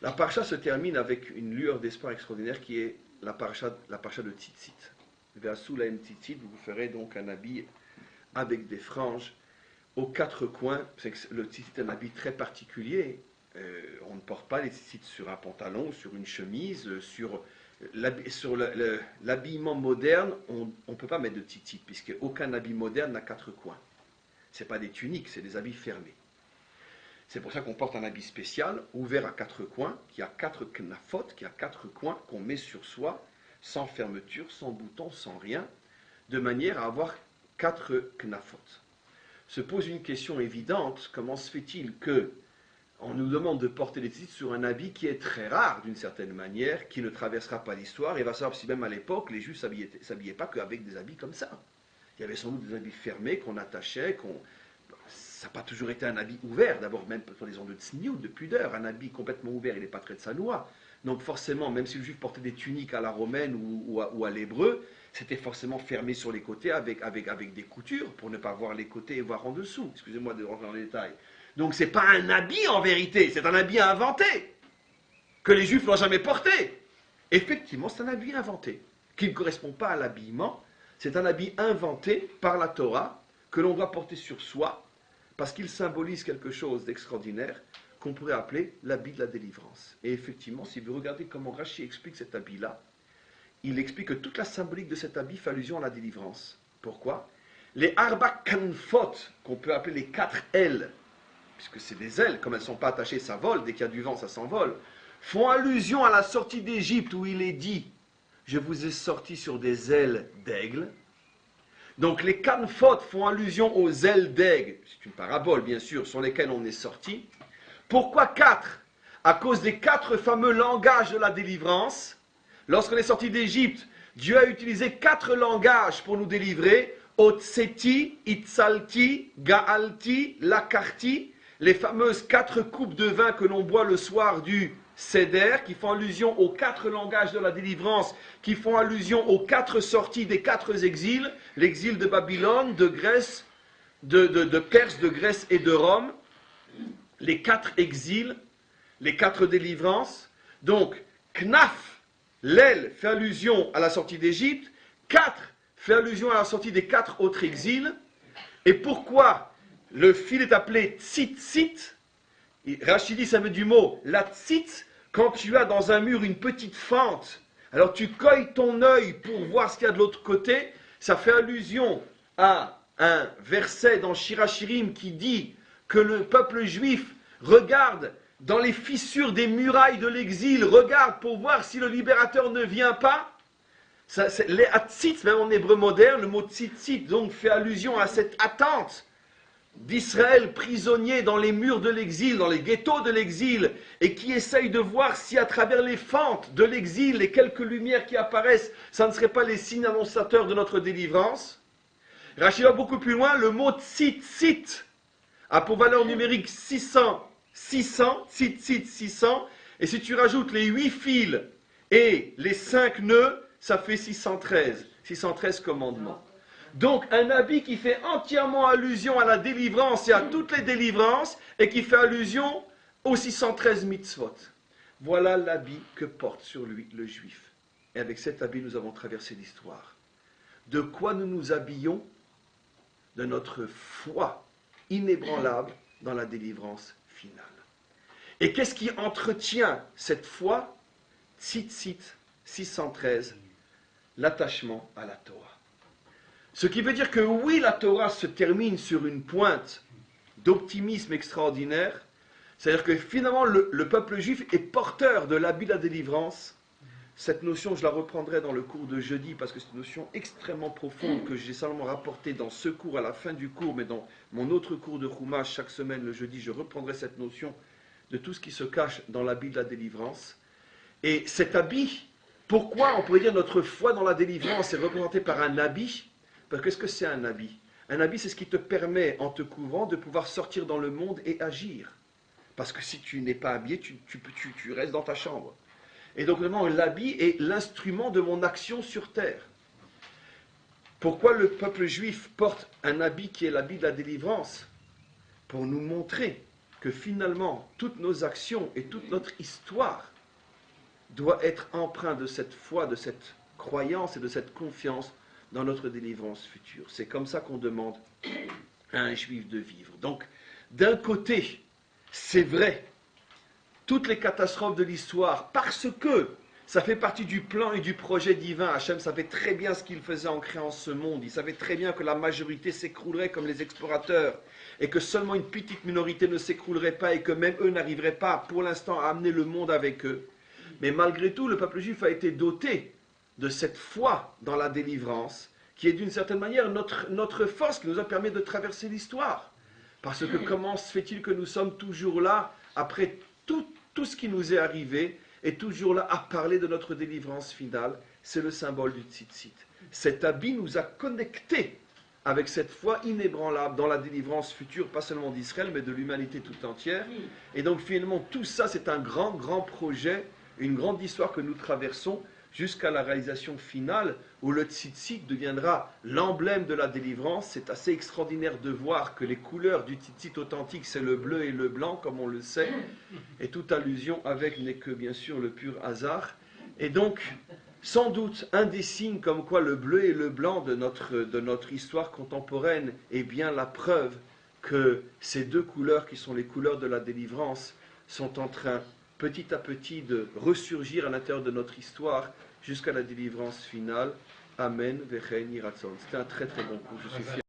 la paracha se termine avec une lueur d'espoir extraordinaire qui est la paracha de Tzitzit. Ve'asu lahem tzitzit, vous ferez donc un habit avec des franges aux 4 coins. Le tzitzit est un habit très particulier. On ne porte pas les tzitzit sur un pantalon, sur une chemise, sur l'habillement moderne, on ne peut pas mettre de tzitzit, puisque aucun habit moderne n'a 4 coins. Ce n'est pas des tuniques, c'est des habits fermés. C'est pour ça qu'on porte un habit spécial, ouvert à 4 coins, qui a 4 knafot, qui a 4 coins qu'on met sur soi, sans fermeture, sans bouton, sans rien, de manière à avoir 4 knafot. Se pose une question évidente, comment se fait-il que on nous demande de porter les tzitzit sur un habit qui est très rare d'une certaine manière, qui ne traversera pas l'histoire, et va savoir si même à l'époque, les Juifs ne s'habillaient pas qu'avec des habits comme ça. Il y avait sans doute des habits fermés qu'on attachait, ça n'a pas toujours été un habit ouvert, d'abord même pour les gens de tsniout, de pudeur, un habit complètement ouvert, il n'est pas très de sa loi. Donc forcément, même si le Juif portait des tuniques à la romaine ou à l'hébreu, c'était forcément fermé sur les côtés avec des coutures, pour ne pas voir les côtés et voir en dessous. Excusez-moi de rentrer dans les détails. Donc c'est pas un habit en vérité, c'est un habit inventé, que les Juifs n'ont jamais porté. Effectivement, c'est un habit inventé, qui ne correspond pas à l'habillement, c'est un habit inventé par la Torah, que l'on doit porter sur soi, parce qu'il symbolise quelque chose d'extraordinaire, qu'on pourrait appeler l'habit de la délivrance. Et effectivement, si vous regardez comment Rashi explique cet habit-là, il explique que toute la symbolique de cet habit fait allusion à la délivrance. Pourquoi? Les arba kanfot, qu'on peut appeler les 4 ailes, puisque c'est des ailes, comme elles ne sont pas attachées, ça vole, dès qu'il y a du vent, ça s'envole, font allusion à la sortie d'Égypte, où il est dit « Je vous ai sorti sur des ailes d'aigle ». Donc les kanfot font allusion aux ailes d'aigle, c'est une parabole bien sûr, sur lesquelles on est sorti. Pourquoi 4? À cause des 4 fameux langages de la délivrance. Lorsqu'on est sorti d'Égypte, Dieu a utilisé 4 langages pour nous délivrer. Otseti, Itzalti, Gaalti, Lakarti, les fameuses 4 coupes de vin que l'on boit le soir du Seder, qui font allusion aux 4 langages de la délivrance, qui font allusion aux 4 sorties des 4 exils, l'exil de Babylone, de Grèce, de Perse, de Grèce et de Rome, les 4 exils, les 4 délivrances. Donc, Knaf, L'aile fait allusion à la sortie d'Égypte. 4 fait allusion à la sortie des 4 autres exils. Et pourquoi le fil est appelé tzitzit? Rachid dit ça veut du mot la tzit, quand tu as dans un mur une petite fente, alors tu cueilles ton œil pour voir ce qu'il y a de l'autre côté. Ça fait allusion à un verset dans Shirachirim qui dit que le peuple juif regarde dans les fissures des murailles de l'exil, regarde pour voir si le libérateur ne vient pas. Les hatzit, même en hébreu moderne, le mot tzitzit donc fait allusion à cette attente d'Israël prisonnier dans les murs de l'exil, dans les ghettos de l'exil, et qui essaye de voir si à travers les fentes de l'exil, les quelques lumières qui apparaissent, ça ne serait pas les signes annonçateurs de notre délivrance. Rachid va beaucoup plus loin, le mot tzitzit a pour valeur numérique 600, tzitzit 600, et si tu rajoutes les 8 fils et les 5 nœuds, ça fait 613 commandements. Donc un habit qui fait entièrement allusion à la délivrance et à toutes les délivrances et qui fait allusion aux 613 mitzvot. Voilà l'habit que porte sur lui le juif. Et avec cet habit, nous avons traversé l'histoire. De quoi nous nous habillons? De notre foi inébranlable dans la délivrance finale. Et qu'est-ce qui entretient cette foi? Tzitzit 613, l'attachement à la Torah. Ce qui veut dire que oui, la Torah se termine sur une pointe d'optimisme extraordinaire, c'est-à-dire que finalement le peuple juif est porteur de l'habit de la délivrance. Cette notion, je la reprendrai dans le cours de jeudi, parce que c'est une notion extrêmement profonde que j'ai seulement rapportée dans ce cours à la fin du cours, mais dans mon autre cours de Chumash, chaque semaine le jeudi, je reprendrai cette notion de tout ce qui se cache dans l'habit de la délivrance. Et cet habit, pourquoi on pourrait dire notre foi dans la délivrance est représentée par un habit? Parce qu'est-ce que c'est un habit? Un habit, c'est ce qui te permet, en te couvrant, de pouvoir sortir dans le monde et agir. Parce que si tu n'es pas habillé, tu restes dans ta chambre. Et donc, vraiment, l'habit est l'instrument de mon action sur terre. Pourquoi le peuple juif porte un habit qui est l'habit de la délivrance? Pour nous montrer que finalement, toutes nos actions et toute notre histoire doit être empreinte de cette foi, de cette croyance et de cette confiance dans notre délivrance future. C'est comme ça qu'on demande à un juif de vivre. Donc, d'un côté, c'est vrai, toutes les catastrophes de l'histoire, parce que ça fait partie du plan et du projet divin. Hachem savait très bien ce qu'il faisait en créant ce monde. Il savait très bien que la majorité s'écroulerait comme les explorateurs, et que seulement une petite minorité ne s'écroulerait pas, et que même eux n'arriveraient pas, pour l'instant, à amener le monde avec eux. Mais malgré tout, le peuple juif a été doté de cette foi dans la délivrance, qui est d'une certaine manière notre force, qui nous a permis de traverser l'histoire. Parce que comment se fait-il que nous sommes toujours là, après tout ce qui nous est arrivé, et toujours là à parler de notre délivrance finale? C'est le symbole du tzitzit. Cet habit nous a connectés avec cette foi inébranlable dans la délivrance future, pas seulement d'Israël, mais de l'humanité tout entière. Et donc finalement, tout ça, c'est un grand, grand projet, une grande histoire que nous traversons, jusqu'à la réalisation finale où le tzitzit deviendra l'emblème de la délivrance. C'est assez extraordinaire de voir que les couleurs du tzitzit authentique, c'est le bleu et le blanc, comme on le sait, et toute allusion avec n'est que bien sûr le pur hasard. Et donc, sans doute, un des signes comme quoi le bleu et le blanc de notre histoire contemporaine est bien la preuve que ces deux couleurs, qui sont les couleurs de la délivrance, sont en train petit à petit de ressurgir à l'intérieur de notre histoire jusqu'à la délivrance finale. Amen, Vechen, Yiratzon. C'était un très très bon coup, je suis fier.